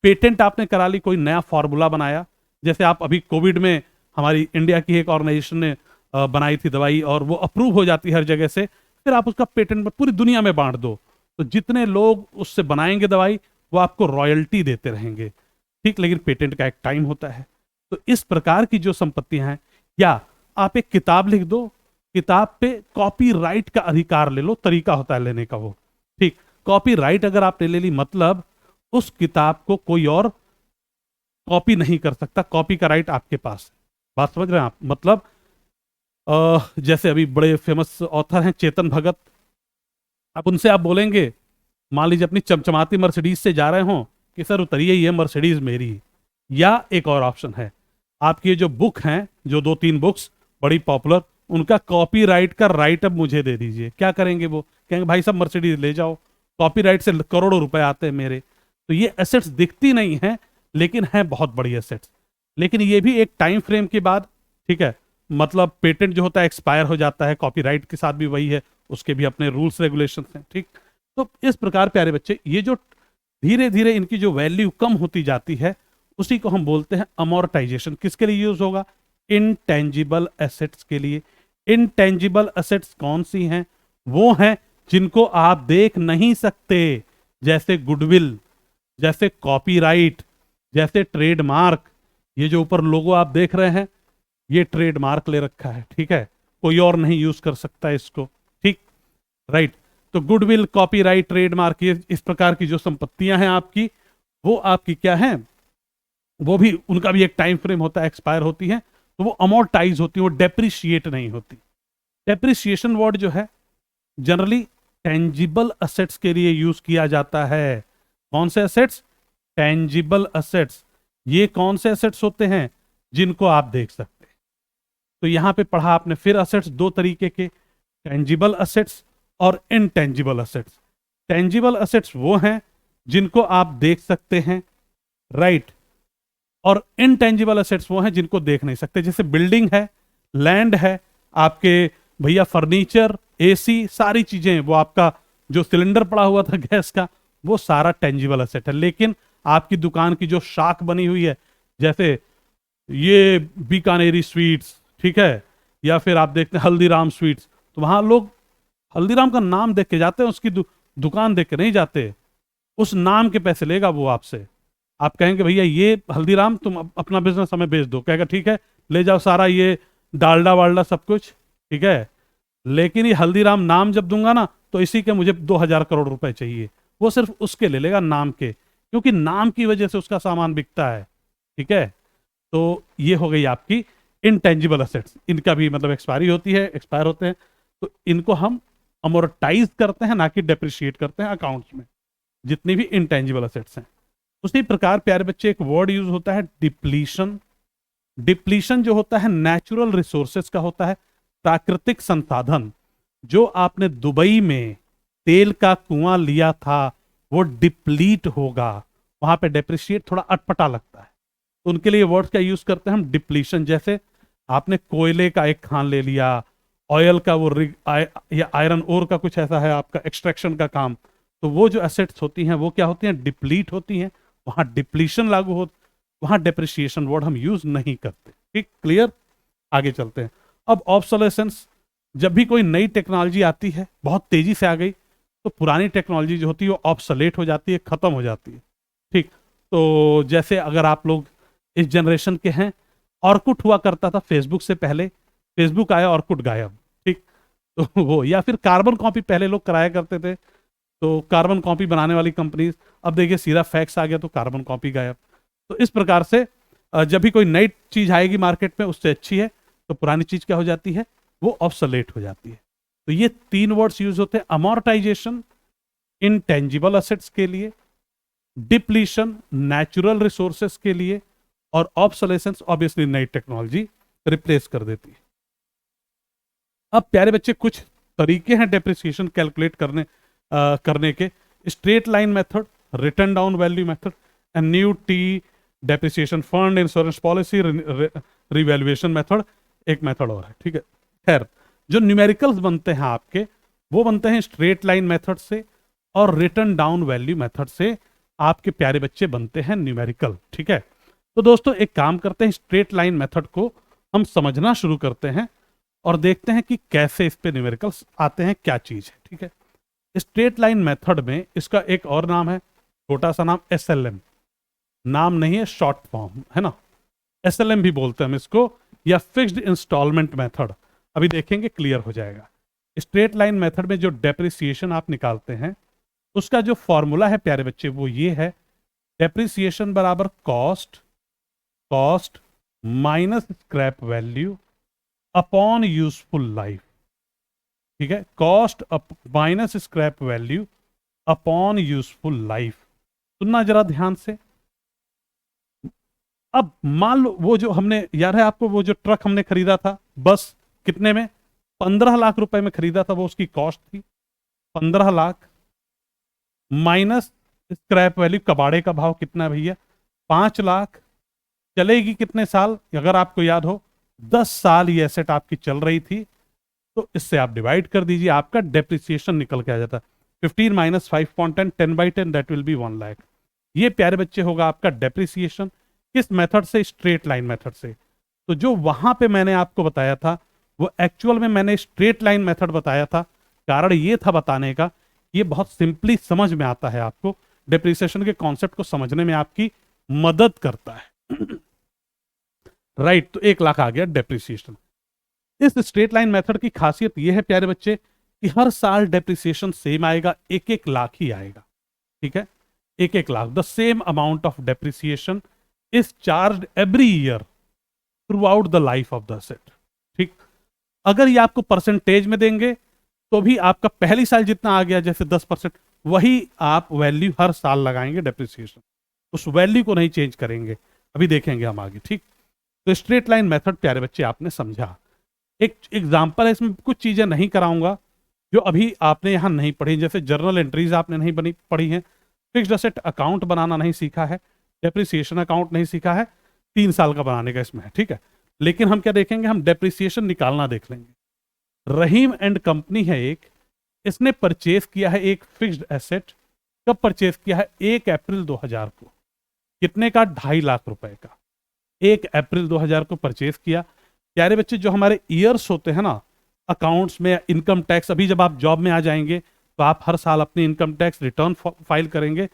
पेटेंट आपने करा ली, कोई नया फॉर्मूला बनाया, जैसे आप अभी कोविड में हमारी इंडिया की एक ऑर्गेनाइजेशन ने बनाई थी दवाई, और वो अप्रूव हो जाती है हर जगह से, फिर आप उसका पेटेंट पूरी दुनिया में बांट दो, तो जितने लोग उससे बनाएंगे दवाई, वो आपको रॉयल्टी देते रहेंगे, ठीक। लेकिन पेटेंट का एक टाइम होता है। तो इस प्रकार की जो संपत्तियां हैं, या आप एक किताब लिख दो, किताब पे कॉपीराइट का अधिकार ले लो, तरीका होता है लेने का वो, ठीक। कॉपीराइट अगर आपने ले ली, मतलब उस किताब को कोई और कॉपी नहीं कर सकता, कॉपी का राइट आपके पास है। बात समझ रहे हैं आप? मतलब जैसे अभी बड़े फेमस ऑथर हैं चेतन भगत, आप उनसे आप बोलेंगे, मान लीजिए अपनी चमचमाती मर्सिडीज से जा रहे हो, कि सर उतरिए, ये मर्सिडीज मेरी है। या एक और ऑप्शन है, आपकी जो बुक हैं, जो दो तीन बुक्स बड़ी पॉपुलर, उनका कॉपीराइट का राइट अब मुझे दे दीजिए। क्या करेंगे वो? कहेंगे भाई साहब मर्सिडीज ले जाओ, कॉपीराइट से करोड़ों रुपए आते हैं मेरे। तो ये एसेट्स दिखती नहीं है, लेकिन हैं बहुत बड़ी एसेट्स। लेकिन ये भी एक टाइम फ्रेम के बाद, ठीक है, मतलब पेटेंट जो होता है एक्सपायर हो जाता है, कॉपीराइट के साथ भी वही है, उसके भी अपने रूल्स रेगुलेशन हैं, ठीक। तो इस प्रकार प्यारे बच्चे, ये जो धीरे धीरे इनकी जो वैल्यू कम होती जाती है, उसी को हम बोलते हैं अमोर्टाइजेशन। किसके लिए यूज होगा? इनटेंजिबल एसेट्स के लिए। इनटेंजिबल एसेट्स कौन सी हैं? वो हैं जिनको आप देख नहीं सकते, जैसे गुडविल, जैसे कॉपीराइट, जैसे ट्रेडमार्क। ये जो ऊपर लोगो आप देख रहे हैं, ये ट्रेडमार्क ले रखा है, ठीक है, कोई और नहीं यूज कर सकता इसको, ठीक, राइट। तो गुडविल, कॉपीराइट, ट्रेडमार्क, ये इस प्रकार की जो संपत्तियां हैं आपकी, वो आपकी क्या हैं? वो भी, उनका भी एक टाइम फ्रेम होता है, एक्सपायर होती है, तो वो अमोर्टाइज होती है, वो डेप्रिशिएट नहीं होती। डेप्रिसिएशन वर्ड जो है जनरली टेंजिबल असेट्स के लिए यूज किया जाता है। कौन से असेट्स? Tangible assets. ये कौन से असेट्स होते हैं? जिनको आप देख सकते हैं। तो यहां पे पढ़ा आपने फिर असेट्स दो तरीके के, टेंजिबल असेट्स और इनटेंजिबल असेट्स। टेंजिबल असेट्स वो हैं जिनको आप देख सकते हैं, राइट, और इनटेंजिबल असेट्स वो हैं जिनको देख नहीं सकते, जैसे बिल्डिंग है, लैंड है, आपके भैया फर्नीचर, एसी, सारी चीजें, वो आपका जो सिलेंडर पड़ा हुआ था गैस का, वो सारा टेंजिबल असेट है। लेकिन आपकी दुकान की जो शाख बनी हुई है, जैसे ये बीकानेरी स्वीट्स, ठीक है, या फिर आप देखते हैं हल्दीराम स्वीट्स, तो वहां लोग हल्दीराम का नाम देख के जाते हैं, उसकी दुकान देख के नहीं जाते। उस नाम के पैसे लेगा वो आपसे। आप कहेंगे भैया ये हल्दीराम तुम अपना बिजनेस हमें बेच दो, कहेगा ठीक है ले जाओ सारा ये डालडा वालडा सब कुछ, ठीक है, लेकिन ये हल्दीराम नाम जब दूंगा ना, तो इसी के मुझे 2000 करोड़ रुपए चाहिए। वो सिर्फ उसके ले लेगा, नाम के, क्योंकि नाम की वजह से उसका सामान बिकता है, ठीक है। तो ये हो गई आपकी इनटेंजिबल असेट्स, इनका भी मतलब एक्सपायरी होती है, एक्सपायर होते हैं, तो इनको हम अमोर्टाइज करते हैं, ना कि डेप्रिशिएट करते हैं अकाउंट्स में, जितनी भी इनटेंजिबल असेट्स हैं। उसी प्रकार प्यारे बच्चे एक वर्ड यूज होता है डिप्लीशन। डिप्लीशन जो होता है नेचुरल रिसोर्सेस का होता है, प्राकृतिक संसाधन। जो आपने दुबई में तेल का कुआं लिया था वो डिप्लीट होगा, वहां पे डेप्रिशिएट थोड़ा अटपटा लगता है, तो उनके लिए वर्ड्स का यूज करते हैं हम डिप्लीशन। जैसे आपने कोयले का एक खान ले लिया, ऑयल का वो या आयरन ओर का कुछ ऐसा है आपका एक्सट्रैक्शन का काम, तो वो जो एसेट्स होती हैं वो क्या होती हैं, डिप्लीट होती हैं, वहां डिप्लीशन लागू हो, वहां डेप्रिसिएशन वर्ड हम यूज नहीं करते। ठीक, क्लियर? आगे चलते हैं। अब ऑब्सोलेसेंस, जब भी कोई नई टेक्नोलॉजी आती है, बहुत तेजी से आ गई, तो पुरानी टेक्नोलॉजी जो होती है वो ऑब्सोलेट हो जाती है, खत्म हो जाती है। ठीक, तो जैसे अगर आप लोग इस जनरेशन के हैं, ऑर्कुट हुआ करता था फेसबुक से पहले, फेसबुक आया ऑर्कुट गायब। ठीक, तो वो, या फिर कार्बन कॉपी पहले लोग कराया करते थे, तो कार्बन कॉपी बनाने वाली कंपनीज, अब देखिए सीधा फैक्स आ गया तो कार्बन कॉपी गायब। तो इस प्रकार से जब भी कोई नई चीज आएगी मार्केट में उससे अच्छी है, तो पुरानी चीज क्या हो जाती है, वो ऑब्सोलेट हो जाती है। तो ये तीन वर्ड्स यूज होते हैं, अमोर्टाइजेशन इनटेंजिबल असेट्स के लिए, डिप्लीशन नेचुरल रिसोर्सेस के लिए, और ऑब्सोलेसेंस ऑब्वियसली नई टेक्नोलॉजी रिप्लेस कर देती है। अब प्यारे बच्चे कुछ तरीके हैं डेप्रिसिएशन कैलकुलेट करने के। Straight line method, return down value method, annuity, depreciation fund, insurance policy, revaluation method, एक मेथड और है। ठीक है, खैर जो न्यूमेरिकल्स बनते हैं आपके, वो बनते हैं स्ट्रेट लाइन मेथड से और रिटर्न डाउन वैल्यू मेथड से आपके प्यारे बच्चे बनते हैं न्यूमेरिकल। ठीक है, तो दोस्तों एक काम करते हैं, स्ट्रेट लाइन मेथड को हम समझना शुरू करते हैं और देखते हैं कि कैसे इस पे न्यूमेरिकल्स आते हैं, क्या चीज है। ठीक है, स्ट्रेट लाइन मेथड में इसका एक और नाम है, छोटा सा नाम एसएलएम, नाम नहीं है, शॉर्ट फॉर्म है ना, एसएलएम भी बोलते हैं हम इसको, या फिक्स्ड इंस्टॉलमेंट मेथड। अभी देखेंगे, क्लियर हो जाएगा। स्ट्रेट लाइन मेथड में जो डेप्रिसिएशन आप निकालते हैं उसका जो फॉर्मूला है प्यारे बच्चे वो ये है, डेप्रिसिएशन बराबर cost minus scrap value upon useful life. ठीक है, cost minus scrap value upon useful life. सुनना जरा ध्यान से। अब मान लो वो जो हमने, याद है आपको, वो जो ट्रक हमने खरीदा था, बस कितने में, 15 लाख रुपए में खरीदा था, वो उसकी कॉस्ट थी 15 लाख, माइनस स्क्रैप वैल्यू, कबाड़े का भाव कितना है भैया, 5 लाख। चलेगी कितने साल, अगर आपको याद हो, 10 साल ये एसेट आपकी चल रही थी, तो इससे आप डिवाइड कर दीजिए, आपका डेप्रिसिएशन निकल के आ जाता है। 15 minus 5.10, 10/10, that will be 1 lakh. ये प्यारे बच्चे होगा आपका डेप्रिसिएशन। किस मेथड से, स्ट्रेट लाइन मेथड से। तो जो वहां पे मैंने आपको बताया था वो एक्चुअल में मैंने स्ट्रेट लाइन मेथड बताया था, कारण ये था बताने का, ये बहुत सिंपली समझ में आता है, आपको डेप्रिसिएशन के कॉन्सेप्ट को समझने में आपकी मदद करता है। राइट, तो 1 लाख आ गया डेप्रिसिएशन। इस स्ट्रेट लाइन मेथड की खासियत यह है प्यारे बच्चे कि हर साल डेप्रिसिएशन सेम आएगा, 1-1 लाख ही आएगा। ठीक है, 1-1 lakh, the same amount of depreciation is charge every year through out the life of the asset. ठीक, अगर ये आपको परसेंटेज में देंगे तो भी आपका पहली साल जितना आ गया, जैसे 10%, वही आप वैल्यू हर साल लगाएंगे डेप्रिसिएशन, उस वैल्यू को नहीं चेंज करेंगे। अभी देखेंगे हम आगे। ठीक, तो स्ट्रेट लाइन मेथड प्यारे बच्चे आपने समझा। एक एग्जांपल है, इसमें कुछ चीजें नहीं कराऊंगा जो अभी आपने यहां नहीं पढ़ी, जैसे जर्नल एंट्रीज आपने नहीं बनी पढ़ी हैं, फिक्स्ड असेट अकाउंट बनाना नहीं सीखा है, डेप्रिसिएशन अकाउंट नहीं सीखा है, 3 साल का बनाने का इसमें है। ठीक है, लेकिन हम क्या देखेंगे, हम डेप्रिसिएशन निकालना देख लेंगे। रहीम एंड कंपनी है एक, इसने परचेज किया है एक फिक्स्ड एसेट। कब परचेज किया है, 1 अप्रैल 2000 को। कितने का, 2.5 लाख रुपए का। 1 अप्रैल 2000 को परचेज किया। प्यारे बच्चे जो हमारे ईयर्स होते हैं ना अकाउंट्स में, इनकम टैक्स, अभी जब आप जॉब में आ जाएंगे तो आप हर साल अपनी इनकम टैक्स रिटर्न फाइल करेंगे,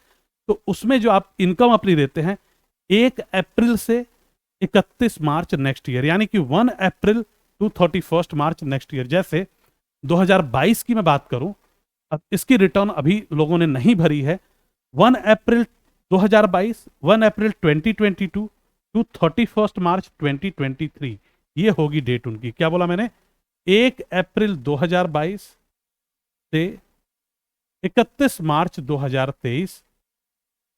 तो उसमें जो आप इनकम अपनी देते हैं 1 अप्रैल से 31 मार्च नेक्स्ट ईयर, यानी कि 1 अप्रैल टू 31 मार्च नेक्स्ट ईयर। जैसे 2022 की मैं बात करूं, अब इसकी रिटर्न अभी लोगों ने नहीं भरी है, 1 अप्रैल 2022, 1 अप्रैल 2022 टू 31 मार्च 2023, ये होगी डेट उनकी। क्या बोला मैंने? 1 अप्रैल 2022 से 31 मार्च 2023,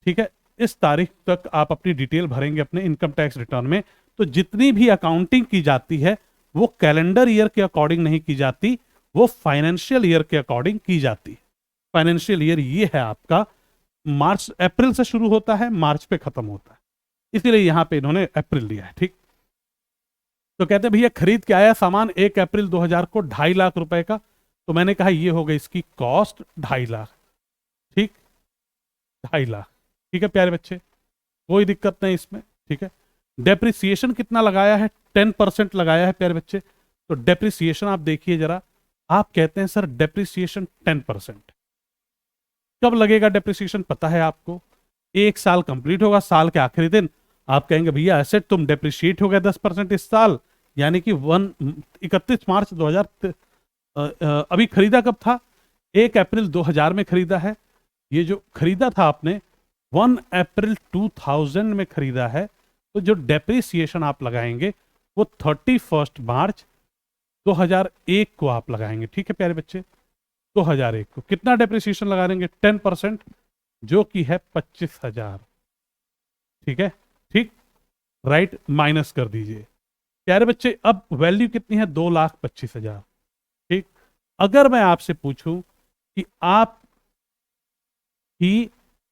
ठीक है, इस तारीख तक आप अपनी डिटेल भरेंगे अपने इनकम टैक्स रिटर्न में। तो जितनी भी अकाउंटिंग की जाती है वो कैलेंडर ईयर के अकॉर्डिंग नहीं की जाती, वो फाइनेंशियल ईयर के अकॉर्डिंग की जाती है। फाइनेंशियल ईयर ये है आपका, मार्च अप्रैल से शुरू होता है, मार्च पे खत्म होता है, इसीलिए यहां पे इन्होंने अप्रैल लिया है। ठीक, तो कहते हैं भैया खरीद के आया सामान 1 अप्रैल 2000 को 2.5 लाख रुपए का, तो मैंने कहा ये हो गई इसकी कॉस्ट 2.5 लाख। ठीक, 2.5 लाख। ठीक है प्यारे बच्चे, कोई दिक्कत नहीं इसमें। ठीक है, डेप्रिसिएशन कितना लगाया है? 10% लगाया है प्यारे बच्चे। तो डेप्रिसिएशन आप देखिए जरा, आप कहते हैं सर डेप्रिसिएशन 10%, कब लगेगा डेप्रिसिएशन पता है आपको? 1 साल कंप्लीट होगा, साल के आखिरी दिन आप कहेंगे भैया एसेट तुम डेप्रिशिएट हो गया 10% इस साल, यानी कि 31 मार्च 2000, अभी खरीदा कब था? 1 अप्रैल 2000 में खरीदा है। ये जो खरीदा था आपने 1 अप्रैल 2000 में खरीदा है, तो जो डेप्रिसिएशन आप लगाएंगे वो 31 मार्च 2001 को आप लगाएंगे। ठीक है प्यारे बच्चे, 2001 को कितना डेप्रिसिएशन लगा देंगे? 10%, जो कि है 25,000। ठीक है, ठीक, राइट, माइनस कर दीजिए प्यारे बच्चे। अब वैल्यू कितनी है? 2,25,000। ठीक, अगर मैं आपसे पूछूं कि आप ही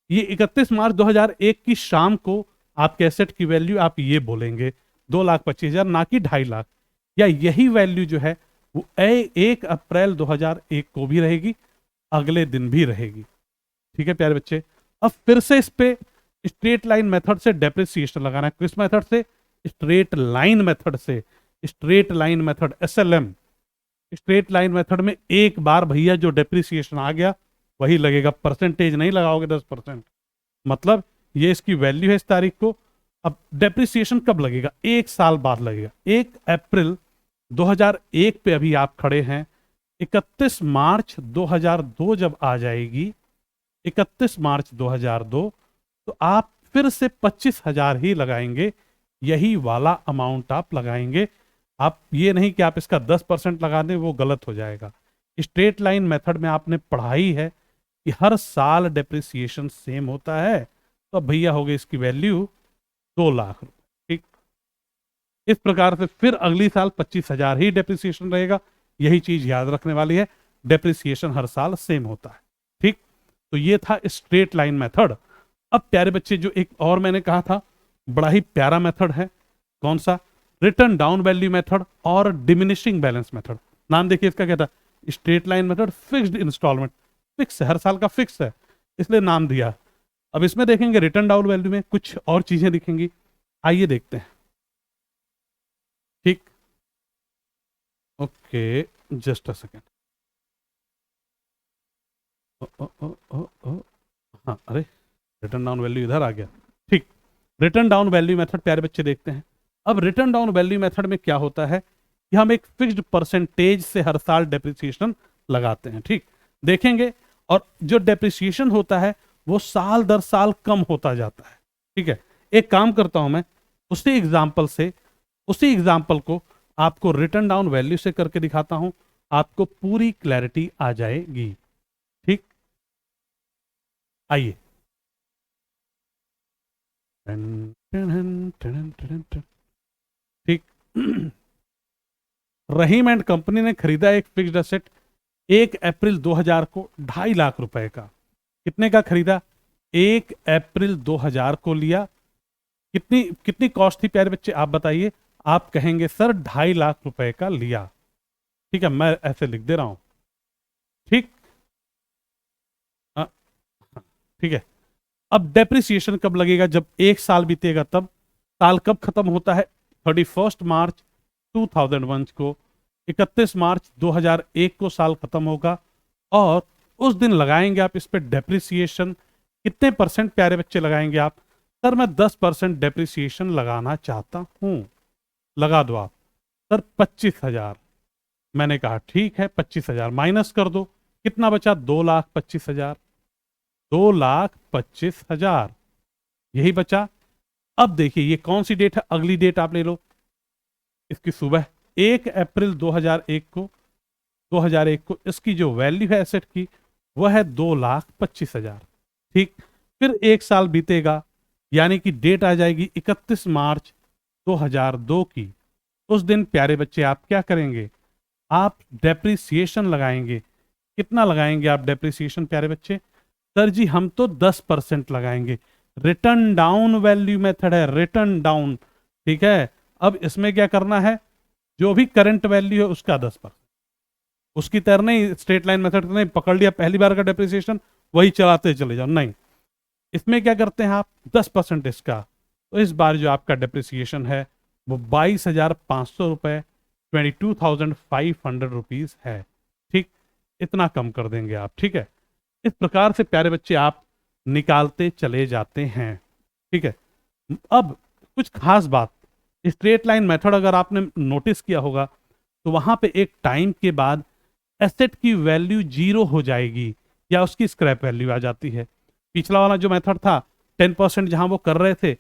ये 31 मार्च 2001 की शाम को आपके एसेट की वैल्यू आप ये बोलेंगे 2,25,000, ना कि 2.5 लाख, या यही वैल्यू जो है वो 1 अप्रैल 2001 को भी रहेगी, अगले दिन भी रहेगी। ठीक है प्यारे बच्चे, अब फिर से इस पे स्ट्रेट लाइन मेथड से डेप्रिसिएशन लगाना है। किस मेथड से? स्ट्रेट लाइन मेथड से। Straight line method, SLM. Straight line method में एक बार भैया जो डेप्रिसिएशन आ गया वही लगेगा, परसेंटेज नहीं लगाओगे 10%। मतलब ये इसकी वैल्यू है इस तारीख को। अब डेप्रिसिएशन कब लगेगा? 1 साल बाद लगेगा। 1 अप्रैल 2001 पे अभी आप खड़े हैं, 31 मार्च 2002 जब आ जाएगी, 31 मार्च 2002, तो आप फिर से 25,000 ही लगाएंगे, यही वाला अमाउंट आप लगाएंगे। आप ये नहीं कि आप इसका 10% लगा दें, वो गलत हो जाएगा। स्ट्रेट लाइन मेथड में आपने पढ़ाई है कि हर साल डेप्रिसिएशन सेम होता है, तो भैया हो गई इसकी वैल्यू 2 लाख रुपए। ठीक, इस प्रकार से फिर अगली साल 25,000 ही डेप्रिसिएशन रहेगा। यही चीज याद रखने वाली है, डेप्रिसिएशन हर साल सेम होता है। ठीक, तो ये था स्ट्रेट लाइन मेथड। अब प्यारे बच्चे जो एक और मैंने कहा था बड़ा ही प्यारा मेथड है, कौन सा? रिटर्न डाउन वैल्यू मेथड और डिमिनिशिंग बैलेंस मेथड। नाम देखिए इसका, क्या था? Straight line method, fixed installment. Fix है, हर साल का फिक्स है, इसलिए नाम दिया। अब इसमें देखेंगे रिटर्न डाउन वैल्यू में कुछ और चीजें दिखेंगी, आइए देखते हैं। ठीक, ओके, जस्ट अ सेकेंड। हाँ, अरे रिटर्न डाउन वैल्यू इधर आ गया। ठीक, रिटर्न डाउन वैल्यू मेथड प्यारे बच्चे देखते हैं। अब रिटर्न डाउन वैल्यू मेथड में क्या होता है कि हम एक फिक्स्ड परसेंटेज से हर साल डेप्रिसिएशन लगाते हैं। ठीक, देखेंगे, और जो डेप्रिसिएशन होता है वो साल दर साल कम होता जाता है। ठीक है, एक काम करता हूं मैं, उसी एग्जाम्पल को आपको रिटर्न डाउन वैल्यू से करके दिखाता हूं, आपको पूरी क्लैरिटी आ जाएगी। ठीक, आइए। ठीक, रहीम एंड कंपनी ने खरीदा एक फिक्स्ड एसेट 1 अप्रैल 2000 को 2.5 लाख रुपए का। कितने का खरीदा? 1 अप्रैल 2000 को लिया। कितनी कितनी कॉस्ट थी प्यारे बच्चे आप बताइए? आप कहेंगे सर 2.5 लाख रुपए का लिया। ठीक है, मैं ऐसे लिख दे रहा हूं। ठीक, हाँ, ठीक है। अब डेप्रिसिएशन कब लगेगा? जब 1 साल बीतेगा तब। साल कब खत्म होता है? 31 मार्च 2001 को। 31 मार्च 2001 को साल खत्म होगा, और उस दिन लगाएंगे आप इस पे डेप्रिसिएशन। कितने परसेंट प्यारे बच्चे लगाएंगे आप? सर मैं 10% डेप्रिसिएशन लगाना चाहता हूं। लगा दो आप। सर 25,000। मैंने कहा ठीक है, 25,000 माइनस कर दो, कितना बचा? 2,25,000। 2,25,000 यही बचा। अब देखिए ये कौन सी डेट है, अगली डेट आप ले लो, इसकी सुबह 1 अप्रैल 2001 को इसकी जो वैल्यू है एसेट की वह है 2,25,000। ठीक, फिर 1 साल बीतेगा, यानी कि डेट आ जाएगी 31 मार्च 2002 की। उस दिन प्यारे बच्चे आप क्या करेंगे, आप डेप्रिसिएशन लगाएंगे। कितना लगाएंगे आप डेप्रिसिएशन प्यारे बच्चे? सर जी हम तो 10% लगाएंगे। रिटर्न डाउन वैल्यू मेथड है, रिटर्न डाउन। ठीक है, अब इसमें क्या करना है, जो भी करंट वैल्यू है उसका 10%। उसकी तरह नहीं, स्ट्रेट लाइन मेथड नहीं पकड़ लिया पहली बार का डेप्रिसिएशन वही चलाते चले जाओ, नहीं। इसमें क्या करते हैं आप, 10% इसका। तो इस बार जो आपका डेप्रिसिएशन है वो 22,500 रुपए, 22,500 रुपीज है। ठीक, इतना कम कर देंगे आप। ठीक है, इस प्रकार से प्यारे बच्चे आप निकालते चले जाते हैं। ठीक है, अब कुछ खास बात, स्ट्रेट लाइन मेथड अगर आपने नोटिस किया होगा तो वहां पे एक टाइम के बाद एसेट की वैल्यू 0 हो जाएगी या उसकी स्क्रैप वैल्यू आ जाती है। पिछला वाला जो मेथड था 10% जहां वो कर रहे थे,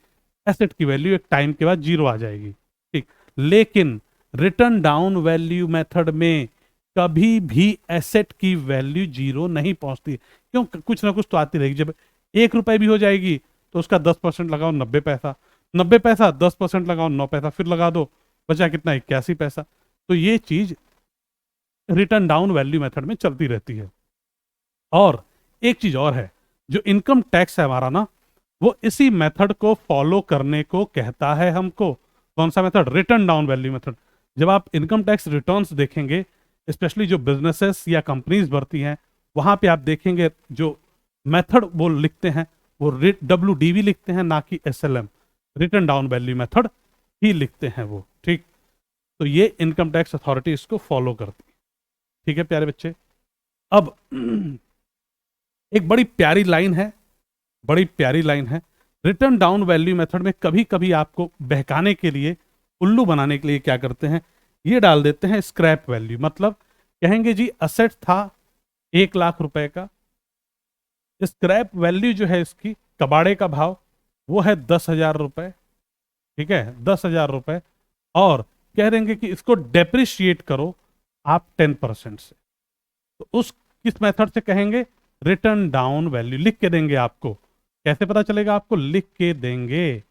एसेट की वैल्यू एक टाइम के बाद 0 आ जाएगी। ठीक, लेकिन रिटर्न डाउन वैल्यू मेथड में कभी भी एसेट की वैल्यू 0 नहीं पहुंचती। क्यों, कुछ ना कुछ तो आती रहेगी। जब 1 रुपए भी हो जाएगी तो उसका 10% लगाओ 90 पैसा, 90 पैसा 10% लगाओ 9 पैसा, फिर लगा दो बचा कितना, 81 पैसा। तो ये चीज रिटर्न डाउन वैल्यू मेथड में चलती रहती है। और एक चीज और है, जो इनकम टैक्स है हमारा ना, वो इसी मेथड को फॉलो करने को कहता है हमको। कौन सा method? Return down value method. जब आप इनकम टैक्स रिटर्न्स देखेंगे, स्पेशली जो बिजनेसेस या कंपनीज भरती हैं, वहां पे आप देखेंगे जो मेथड वो लिखते हैं वो WDV लिखते हैं, ना कि SLM, written down value method ही लिखते हैं वो। ठीक, तो ये इनकम टैक्स अथॉरिटी इसको फॉलो करती है। ठीक है प्यारे बच्चे, अब एक बड़ी प्यारी लाइन है, बड़ी प्यारी लाइन है। रिटर्न डाउन वैल्यू मेथड में कभी कभी आपको बहकाने के लिए, उल्लू बनाने के लिए क्या करते हैं, ये डाल देते हैं स्क्रैप वैल्यू। मतलब कहेंगे जी असेट था 1,00,000 रुपए का, स्क्रैप वैल्यू जो है इसकी, कबाड़े का भाव, वो है 10,000 रुपए। ठीक है, 10,000 रुपए, और कह देंगे कि इसको डेप्रिशिएट करो आप 10% से। तो उस किस मेथड से कहेंगे, रिटर्न डाउन वैल्यू लिख के देंगे आपको। कैसे पता चलेगा आपको, लिख के देंगे।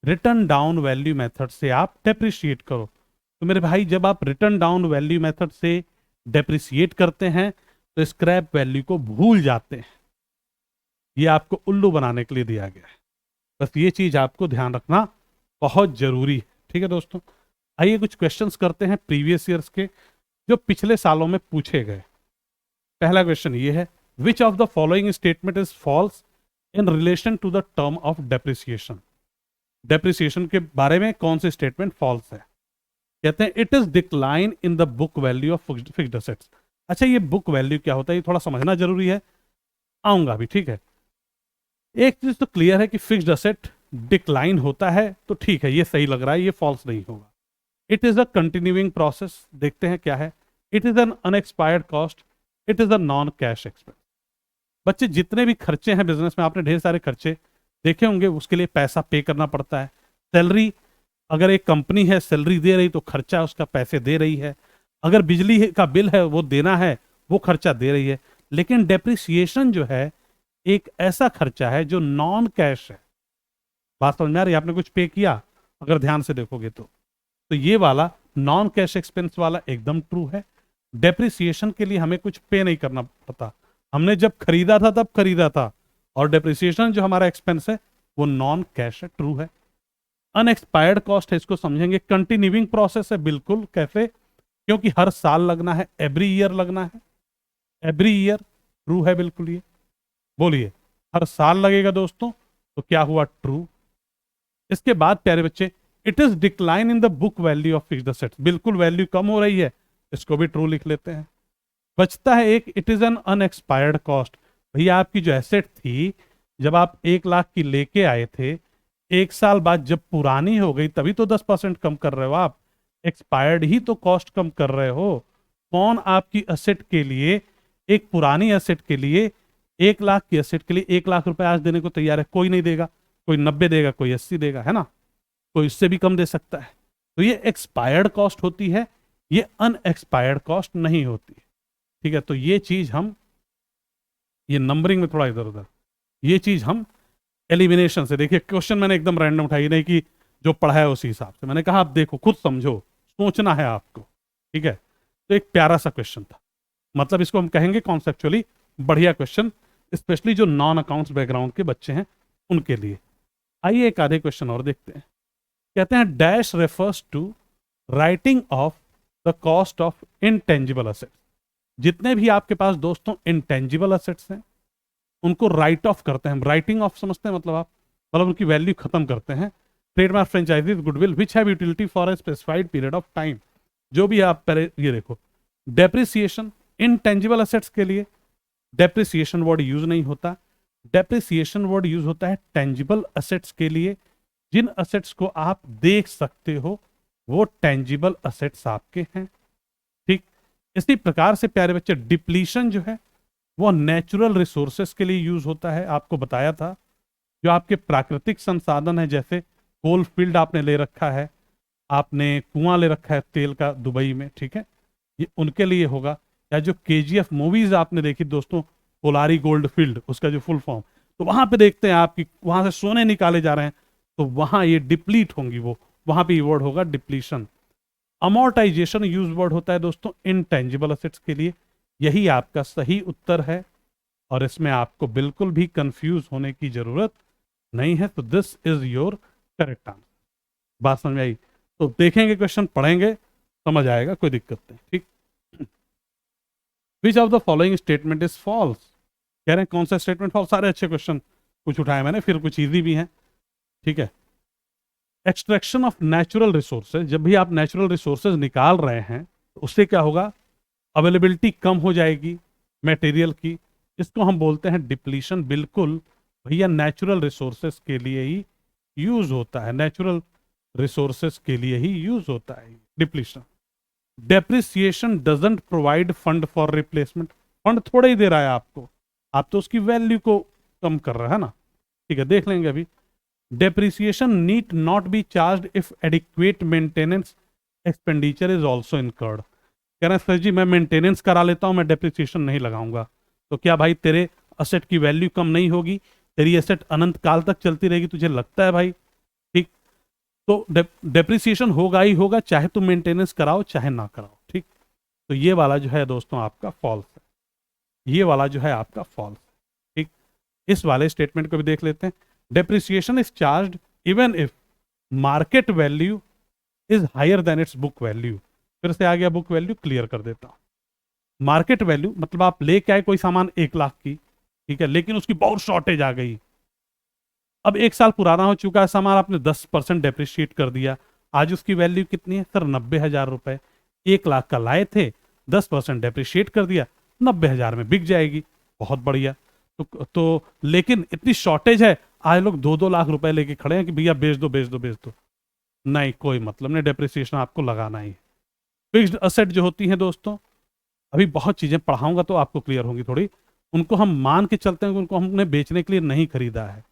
रिटर्न डाउन वैल्यू मेथड से आप डेप्रिशिएट करो। तो मेरे भाई जब आप रिटर्न डाउन वैल्यू मेथड से डेप्रिशिएट करते हैं तो स्क्रैप वैल्यू को भूल जाते हैं। ये आपको उल्लू बनाने के लिए दिया गया है, बस ये चीज आपको ध्यान रखना बहुत जरूरी है। ठीक है दोस्तों, आइए कुछ क्वेश्चंस करते हैं प्रीवियस ईयर्स के, जो पिछले सालों में पूछे गए। पहला क्वेश्चन ये है, which of the following statement is false in relation to the term of depreciation. Depreciation के बारे में कौन सी स्टेटमेंट फॉल्स है? कहते हैं it is decline in the book value of fixed assets. अच्छा, ये बुक वैल्यू क्या होता है, ये थोड़ा समझना जरूरी है, आऊंगा भी। ठीक है, एक चीज तो क्लियर है कि फिक्स्ड असेट डिक्लाइन होता है, तो ठीक है, ये सही लग रहा है, ये फॉल्स नहीं होगा। It is a continuing process, देखते हैं क्या है। It is an unexpired cost, it is a non cash expense. बच्चे जितने भी खर्चे हैं बिजनेस में, आपने ढेर सारे खर्चे देखे होंगे, उसके लिए पैसा पे करना पड़ता है। सैलरी, अगर एक कंपनी है सैलरी दे रही तो खर्चा उसका पैसे दे रही है। अगर बिजली का बिल है वो देना है, वो खर्चा दे रही है। लेकिन डेप्रिसिएशन जो है एक ऐसा खर्चा है जो नॉन कैश है। बात समझ में आ रही है? आपने कुछ पे किया अगर ध्यान से देखोगे तो ये वाला नॉन कैश एक्सपेंस वाला एकदम ट्रू है। डेप्रिसिएशन के लिए हमें कुछ पे नहीं करना पड़ता, हमने जब खरीदा था तब खरीदा था। और डेप्रिसिएशन जो हमारा एक्सपेंस है वो नॉन कैश है, ट्रू है। अनएक्सपायर्ड कॉस्ट है, इसको समझेंगे। कंटिन्यूइंग प्रोसेस है, बिल्कुल। कैसे? क्योंकि हर साल लगना है, एवरी ईयर लगना है, एवरी ईयर, ट्रू है बिल्कुल। ये बोलिए, हर साल लगेगा दोस्तों, तो क्या हुआ, ट्रू। इसके बाद प्यारे बच्चे, it is decline in the book value of fixed assets, बिल्कुल वैल्यू कम हो रही है, इसको भी ट्रू लिख लेते हैं। बचता है एक, it is an unexpired cost. भैया आपकी जो एसेट थी, जब आप 1,00,000 की लेके आए थे, 1 साल बाद जब पुरानी हो गई तभी तो 10% कम कर रहे हो आप, एक्सपायर्ड ही तो कॉस्ट कम कर रहे हो। कौन आपकी एसेट के लिए, एक पुरानी एसेट के लिए, 1,00,000 की एसेट के लिए 1,00,000 रुपए आज देने को तैयार है? कोई नहीं देगा। कोई 90 देगा, कोई 80 देगा, है ना, कोई इससे भी कम दे सकता है। तो ये एक्सपायर्ड कॉस्ट होती है, ये अनएक्सपायर्ड कॉस्ट नहीं होती। ठीक है, तो ये चीज हम, ये नंबरिंग में थोड़ा इधर उधर, ये चीज हम एलिमिनेशन से, देखिए क्वेश्चन मैंने एकदम रैंडम उठाई नहीं कि जो पढ़ा है उसी हिसाब से, मैंने कहा आप देखो खुद समझो, सोचना है आपको। ठीक है, तो एक प्यारा सा क्वेश्चन था, मतलब इसको हम कहेंगे कॉन्सेप्चुअली बढ़िया क्वेश्चन, स्पेशली जो नॉन अकाउंट्स बैकग्राउंड के बच्चे हैं उनके लिए। आइए एक आधे क्वेश्चन और देखते हैं। कहते हैं dash refers to writing off the cost of intangible assets. जितने भी आपके पास दोस्तों इनटेंजिबल असेट्स हैं उनको राइट ऑफ करते हैं। राइटिंग ऑफ समझते हैं मतलब आप, मतलब उनकी वैल्यू खत्म करते हैं। Trademark, franchises, goodwill which have utility for a specified period of time. जो भी आप पहले ये देखो, डेप्रिसिएशन इनटेंजिबल असेट्स के लिए डेप्रिसिएशन वर्ड यूज नहीं होता, डेप्रिसिएशन वर्ड यूज होता है टेंजिबल असेट्स के लिए। जिन असेट्स को आप देख सकते हो वो टेंजिबल असेट्स आपके हैं। ठीक, इसी प्रकार से प्यारे बच्चे डिप्लीशन जो है वो नेचुरल रिसोर्सेस के लिए यूज होता है। आपको बताया था जो आपके प्राकृतिक संसाधन है, जैसे कोल फील्ड आपने ले रखा है, आपने कुआं ले रखा है तेल का दुबई में, ठीक है, ये उनके लिए होगा। या जो केजीएफ मूवीज आपने देखी दोस्तों, कोलारी गोल्ड फील्ड, उसका जो फुल फॉर्म, तो वहां पे देखते हैं आपकी वहां से सोने निकाले जा रहे हैं, तो वहां ये डिप्लीट होंगी, वो वहां पे ये वर्ड होगा डिप्लीशन। अमोर्टाइजेशन यूज वर्ड होता है दोस्तों इनटेंजिबल असेट्स के लिए। यही आपका सही उत्तर है और इसमें आपको बिल्कुल भी कंफ्यूज होने की जरूरत नहीं है। तो this is your correct answer. बात समझ में आई? तो देखेंगे क्वेश्चन, पढ़ेंगे, समझ आएगा, कोई दिक्कत नहीं। ठीक, which of the following statement is false. कह रहे हैं कौन सा स्टेटमेंट फॉल्स। सारे अच्छे क्वेश्चन कुछ उठाए मैंने, फिर कुछ इजी भी हैं। ठीक है, एक्सट्रैक्शन ऑफ नेचुरल रिसोर्सेज, जब भी आप नेचुरल रिसोर्सेज निकाल रहे हैं तो उससे क्या होगा, अवेलेबिलिटी कम हो जाएगी मटेरियल की, इसको हम बोलते हैं डिप्लीशन। बिल्कुल भैया, नेचुरल रिसोर्सेज के लिए ही यूज होता है, नेचुरल रिसोर्सेज के लिए ही यूज होता है depletion. Depreciation doesn't provide fund for replacement, fund थोड़ा ही दे रहा है आपको, आप तो उसकी वैल्यू को कम कर रहा है ना। ठीक है, देख लेंगे अभी। Depreciation need not be charge if adequate maintenance expenditure is also incurred. कह रहे हैं सर जी मैं मेंटेनेंस करा लेता हूं, मैं डेप्रिसिएशन नहीं लगाऊंगा। तो क्या भाई तेरे असेट की वैल्यू कम नहीं होगी, तेरी एसेट अनंत काल तक चलती रहेगी, तुझे लगता है भाई? ठीक, तो डेप्रिसिएशन होगा ही होगा, चाहे तुम मेंटेनेंस कराओ चाहे ना कराओ। ठीक, तो ये वाला जो है दोस्तों आपका फॉल्स है, ये वाला जो है आपका फॉल्स है। ठीक, इस वाले स्टेटमेंट को भी देख लेते हैं। Depreciation is charged even if market value is higher than its book value. फिर से आ गया बुक वैल्यू, क्लियर कर देता हूं। मार्केट वैल्यू मतलब आप लेके आए कोई सामान 1 लाख की, ठीक है, लेकिन उसकी बहुत शॉर्टेज आ गई, अब 1 साल पुराना हो चुका है सामान, आपने 10% डेप्रिशिएट कर दिया, आज उसकी वैल्यू कितनी है सर? 90,000 रुपए। 1 लाख का लाए थे, 10% डेप्रिशिएट कर दिया, 90,000 में बिक जाएगी, बहुत बढ़िया। तो लेकिन इतनी शॉर्टेज है, आज लोग 2-2 लाख रुपए लेके खड़े हैं कि भैया बेच दो बेच दो बेच दो। नहीं, कोई मतलब नहीं, डेप्रिसिएशन आपको लगाना ही है। फिक्स्ड असेट जो होती हैं दोस्तों, अभी बहुत चीजें पढ़ाऊंगा तो आपको क्लियर होंगी थोड़ी, उनको हम मान के चलते हैं कि उनको हमने बेचने के लिए नहीं खरीदा है।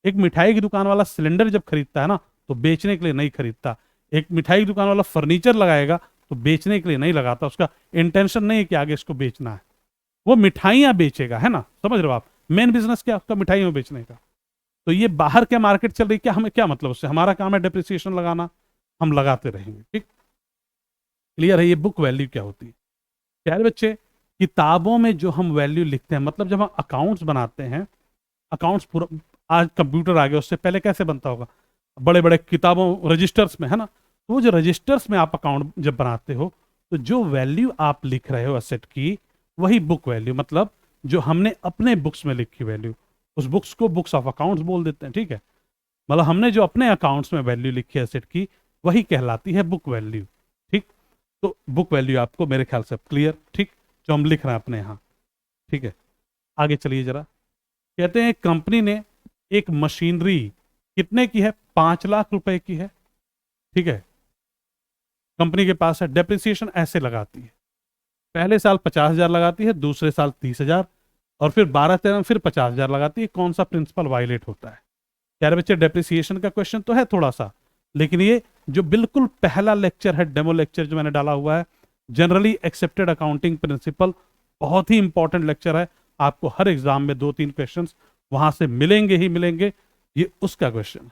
एक मिठाई की दुकान वाला सिलेंडर जब खरीदता है ना तो बेचने के लिए नहीं खरीदता। एक मिठाई की दुकान वाला फर्नीचर लगाएगा तो बेचने के लिए नहीं लगाता, उसका इंटेंशन नहीं है कि आगे इसको बेचना है, वो मिठाइयां बेचेगा, है ना, समझ रहे हो आप? मेन बिजनेस क्या उसका मिठाइयों बेचने का। तो ये बाहर क्या मार्केट चल रही, क्या हमें क्या मतलब उससे, हमारा काम है डेप्रिसिएशन लगाना, हम लगाते रहेंगे। ठीक, क्लियर है? ये बुक वैल्यू क्या होती है प्यारे बच्चे? किताबों में जो हम वैल्यू लिखते हैं, मतलब जब हम अकाउंट्स बनाते हैं, अकाउंट्स पूरा आज कंप्यूटर आ गया, उससे पहले कैसे बनता होगा? बड़े बड़े किताबों रजिस्टर्स में, है ना। तो वो जो रजिस्टर्स में आप अकाउंट जब बनाते हो तो जो वैल्यू आप लिख रहे हो एसेट की, वही बुक वैल्यू, मतलब जो हमने अपने बुक्स में लिखी वैल्यू, उस बुक्स को बुक्स ऑफ अकाउंट्स बोल देते हैं। ठीक है, मतलब हमने जो अपने अकाउंट्स में वैल्यू लिखी है एसेट की, वही कहलाती है बुक वैल्यू। ठीक, तो बुक वैल्यू आपको मेरे ख्याल से क्लियर, ठीक, जो हम लिख रहे हैं अपने यहाँ। ठीक है, आगे चलिए जरा। कहते हैं कंपनी ने एक मशीनरी कितने की है? 5 लाख रुपए की है। ठीक है, कंपनी के पास है, डेप्रिसिएशन ऐसे लगाती है, पहले साल 50,000 लगाती है, दूसरे साल 30,000, और फिर 12-13 में फिर 50,000 लगाती है। कौन सा प्रिंसिपल वायलेट होता है? यार बच्चे डेप्रिसिएशन का क्वेश्चन तो है थोड़ा सा, लेकिन ये जो बिल्कुल पहला लेक्चर है, डेमो लेक्चर जो मैंने डाला हुआ है, जनरली एक्सेप्टेड अकाउंटिंग प्रिंसिपल, बहुत ही इंपॉर्टेंट लेक्चर है। आपको हर एग्जाम में 2-3 क्वेश्चंस वहां से मिलेंगे ही मिलेंगे। ये उसका क्वेश्चन है।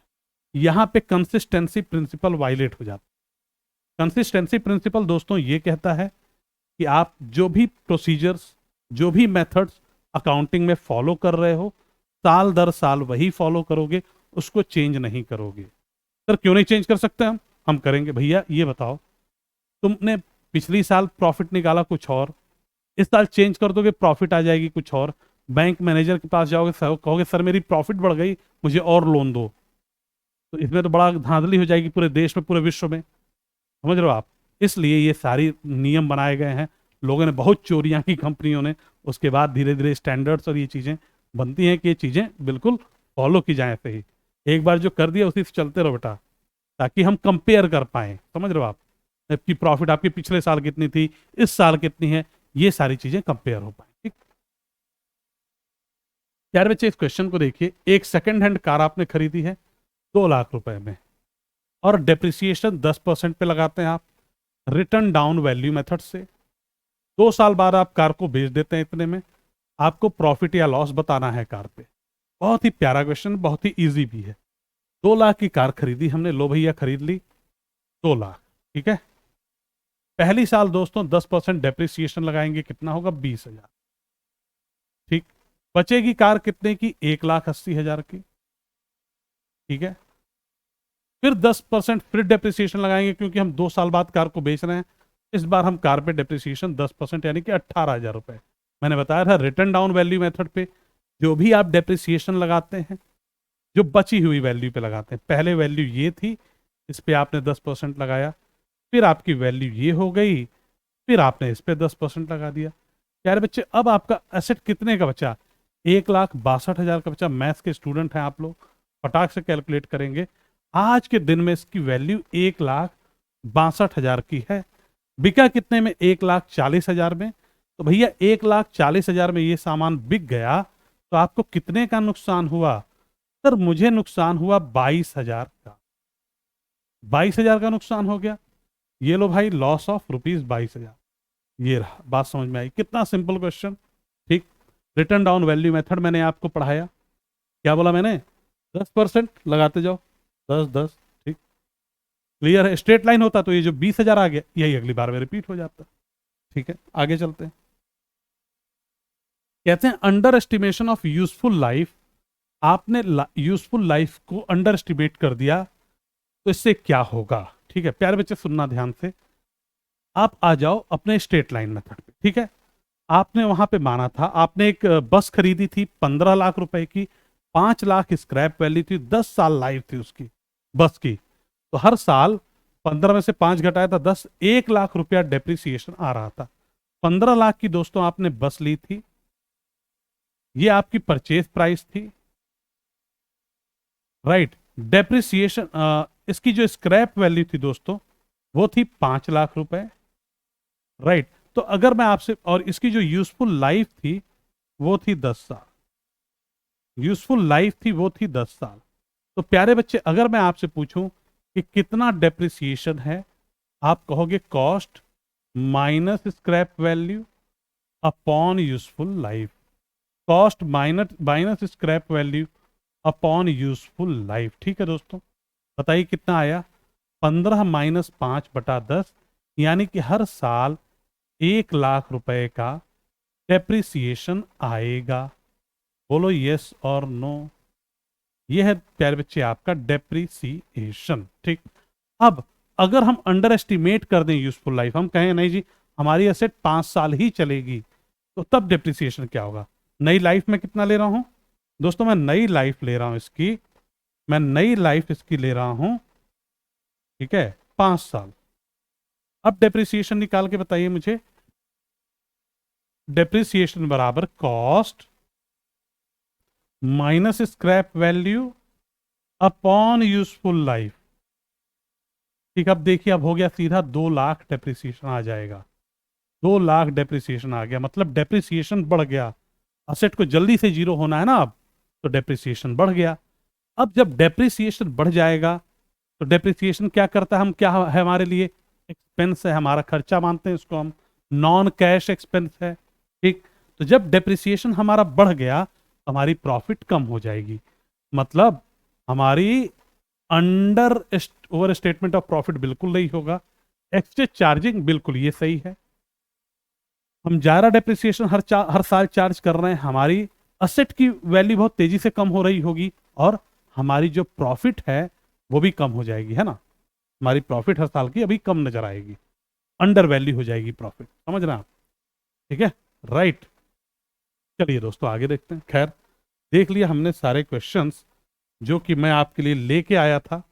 यहां पे कंसिस्टेंसी प्रिंसिपल वायलेट हो जाता है। कंसिस्टेंसी प्रिंसिपल दोस्तों ये कहता है कि आप जो भी प्रोसीजर्स, जो भी मेथड्स अकाउंटिंग में फॉलो कर रहे हो, साल दर साल वही फॉलो करोगे, उसको चेंज नहीं करोगे। सर क्यों नहीं चेंज कर सकते हम करेंगे। भैया ये बताओ, तुमने पिछली साल प्रॉफिट निकाला कुछ और, इस साल चेंज कर दोगे प्रॉफिट आ जाएगी कुछ और, बैंक मैनेजर के पास जाओगे, कहोगे सर मेरी प्रॉफिट बढ़ गई, मुझे और लोन दो, तो इसमें तो बड़ा धांधली हो जाएगी पूरे देश में, पूरे विश्व में। समझ रहे हो आप? इसलिए ये सारी नियम बनाए गए हैं। लोगों ने बहुत चोरियां की कंपनियों ने, उसके बाद धीरे धीरे स्टैंडर्ड्स और ये चीजें बनती हैं कि ये चीजें बिल्कुल फॉलो की जाए सही। एक बार जो कर दिया उसी से चलते रहो बेटा, ताकि हम कंपेयर कर पाए। समझ रहे हो आप? आपकी प्रॉफिट आपकी पिछले साल कितनी थी, इस साल कितनी है, ये सारी चीजें कंपेयर हो पाए। ठीक। यार बच्चे इस क्वेश्चन को देखिए, एक सेकंड हैंड कार आपने खरीदी है 2 लाख रुपए में, और डेप्रिसिएशन 10% पे लगाते हैं आप, रिटर्न डाउन वैल्यू मेथड से। 2 साल बाद आप कार को बेच देते हैं इतने में, आपको प्रॉफिट या लॉस बताना है कार पे। बहुत ही प्यारा क्वेश्चन, बहुत ही इजी भी है। 2 लाख की कार खरीदी हमने, लो भैया खरीद ली 2 लाख। ठीक है, पहली साल दोस्तों 10% डेप्रिसिएशन लगाएंगे, कितना होगा 20,000। ठीक, बचेगी कार कितने की, 1,80,000 की। ठीक है, फिर 10% फिर डेप्रिसिएशन लगाएंगे, क्योंकि हम 2 साल बाद कार को बेच रहे हैं। इस बार हम कार पे डेप्रिसिएशन 10% यानी कि 18,000 रुपए। मैंने बताया था रिटर्न डाउन वैल्यू मेथड पे जो भी आप डेप्रिसिएशन लगाते हैं, जो बची हुई वैल्यू पे लगाते हैं। पहले वैल्यू ये थी, इस पे आपने 10% लगाया, फिर आपकी वैल्यू ये हो गई, फिर आपने इस पे 10% लगा दिया। यार बच्चे अब आपका एसेट कितने का बचा, 1,62,000 का बचा। मैथ्स के स्टूडेंट हैं आप लोग, फटाक से कैलकुलेट करेंगे। आज के दिन में इसकी वैल्यू 1,62,000 की है। बिका कितने में, 1,40,000 में। तो भैया 1,40,000 में ये सामान बिक गया, तो आपको कितने का नुकसान हुआ? सर मुझे नुकसान हुआ 22,000 का। 22,000 का नुकसान हो गया। ये लो भाई, लॉस ऑफ ₹22,000। ये रहा, बात समझ में आई? कितना सिंपल क्वेश्चन। ठीक, रिटर्न डाउन वैल्यू मेथड मैंने आपको पढ़ाया। क्या बोला मैंने, 10% लगाते जाओ, 10-10। ठीक, क्लियर है? स्ट्रेट लाइन होता तो ये जो 20,000 आ गया, यही अगली बार में रिपीट हो जाता। ठीक है, आगे चलते हैं। कहते हैं under estimation of useful life. आपने यूजफुल लाइफ को अंडर एस्टिमेट कर दिया, तो इससे क्या होगा? ठीक है प्यारे बच्चे, सुनना ध्यान से। आप आ जाओ अपने स्ट्रेट लाइन मेथड पे। ठीक है, आपने वहां पे माना था, आपने एक बस खरीदी थी 15 लाख रुपए की, 5 लाख स्क्रैप वैल्यू थी, 10 साल लाइफ थी उसकी बस की। तो हर साल 15 में से 5 घटाया था 10, 1 लाख रुपया डेप्रिसिएशन आ रहा था। 15 लाख की दोस्तों आपने बस ली थी, ये आपकी परचेज प्राइस थी, राइट। डेप्रिसिएशन इसकी जो स्क्रैप वैल्यू थी दोस्तों, वो थी 5 लाख रुपए, राइट। तो अगर मैं आपसे, और इसकी जो यूजफुल लाइफ थी वो थी 10 साल, यूजफुल लाइफ थी वो थी 10 साल। तो प्यारे बच्चे अगर मैं आपसे पूछूं कि कितना डेप्रिसिएशन है, आप कहोगे cost minus scrap value upon useful life. Cost minus minus scrap value upon useful life. ठीक है दोस्तों, बताइए कितना आया, 15 माइनस 5/10, यानी कि हर साल 1 लाख रुपए का डेप्रिसिएशन आएगा। बोलो यस और नो। ये है प्यारे बच्चे आपका डेप्रिसिएशन। ठीक, अब अगर हम अंडर एस्टिमेट कर दें यूजफुल लाइफ, हम कहें नहीं जी हमारी एसेट 5 साल ही चलेगी, तो तब डेप्रिसिएशन क्या होगा? नई लाइफ में कितना ले रहा हूं दोस्तों, मैं नई लाइफ ले रहा हूं इसकी, मैं नई लाइफ इसकी ले रहा हूं, ठीक है, 5 साल। अब डेप्रिसिएशन निकाल के बताइए मुझे। डेप्रिसिएशन बराबर cost minus scrap value upon useful life. ठीक, अब देखिए अब हो गया सीधा 2 लाख डेप्रिसिएशन आ जाएगा। 2 लाख डेप्रिसिएशन आ गया, मतलब डेप्रिसिएशन बढ़ गया। असेट को जल्दी से जीरो होना है ना अब, तो डेप्रिसिएशन बढ़ गया। अब जब डेप्रिसिएशन बढ़ जाएगा, तो डेप्रिसिएशन क्या करता है, हम क्या है हमारे लिए, एक्सपेंस है, हमारा खर्चा मानते हैं इसको हम, नॉन कैश एक्सपेंस है। ठीक, तो जब डेप्रिसिएशन हमारा बढ़ गया तो हमारी प्रॉफिट कम हो जाएगी, मतलब हमारी under over statement of profit बिल्कुल नहीं होगा। एक्सचेंज चार्जिंग बिल्कुल ये सही है, हम ज्यादा डेप्रिसिएशन हर साल चार्ज कर रहे हैं, हमारी असेट की वैल्यू बहुत तेजी से कम हो रही होगी और हमारी जो प्रॉफिट है वो भी कम हो जाएगी, है ना। हमारी प्रॉफिट हर साल की अभी कम नजर आएगी, अंडर वैल्यू हो जाएगी प्रॉफिट, समझ रहे हैं आप। ठीक है, राइट। चलिए दोस्तों आगे देखते हैं। खैर, देख लिया हमने सारे क्वेश्चंस जो कि मैं आपके लिए लेके आया था।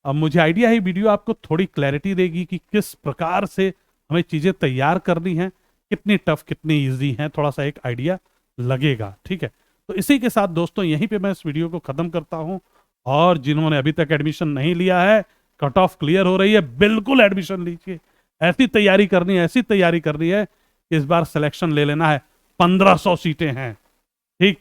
अब मुझे आइडिया है वीडियो आपको थोड़ी क्लैरिटी देगी कि किस प्रकार से हमें चीजें तैयार करनी है, कितनी टफ कितनी इजी हैं, थोड़ा सा एक आइडिया लगेगा। ठीक है, तो इसी के साथ दोस्तों यहीं पे मैं इस वीडियो को खत्म करता हूं। और जिन्होंने अभी तक एडमिशन नहीं लिया है, कट ऑफ क्लियर हो रही है, बिल्कुल एडमिशन लीजिए। ऐसी तैयारी करनी है, ऐसी तैयारी करनी है, इस बार सिलेक्शन ले लेना है। 1500 सीटें हैं, ठीक,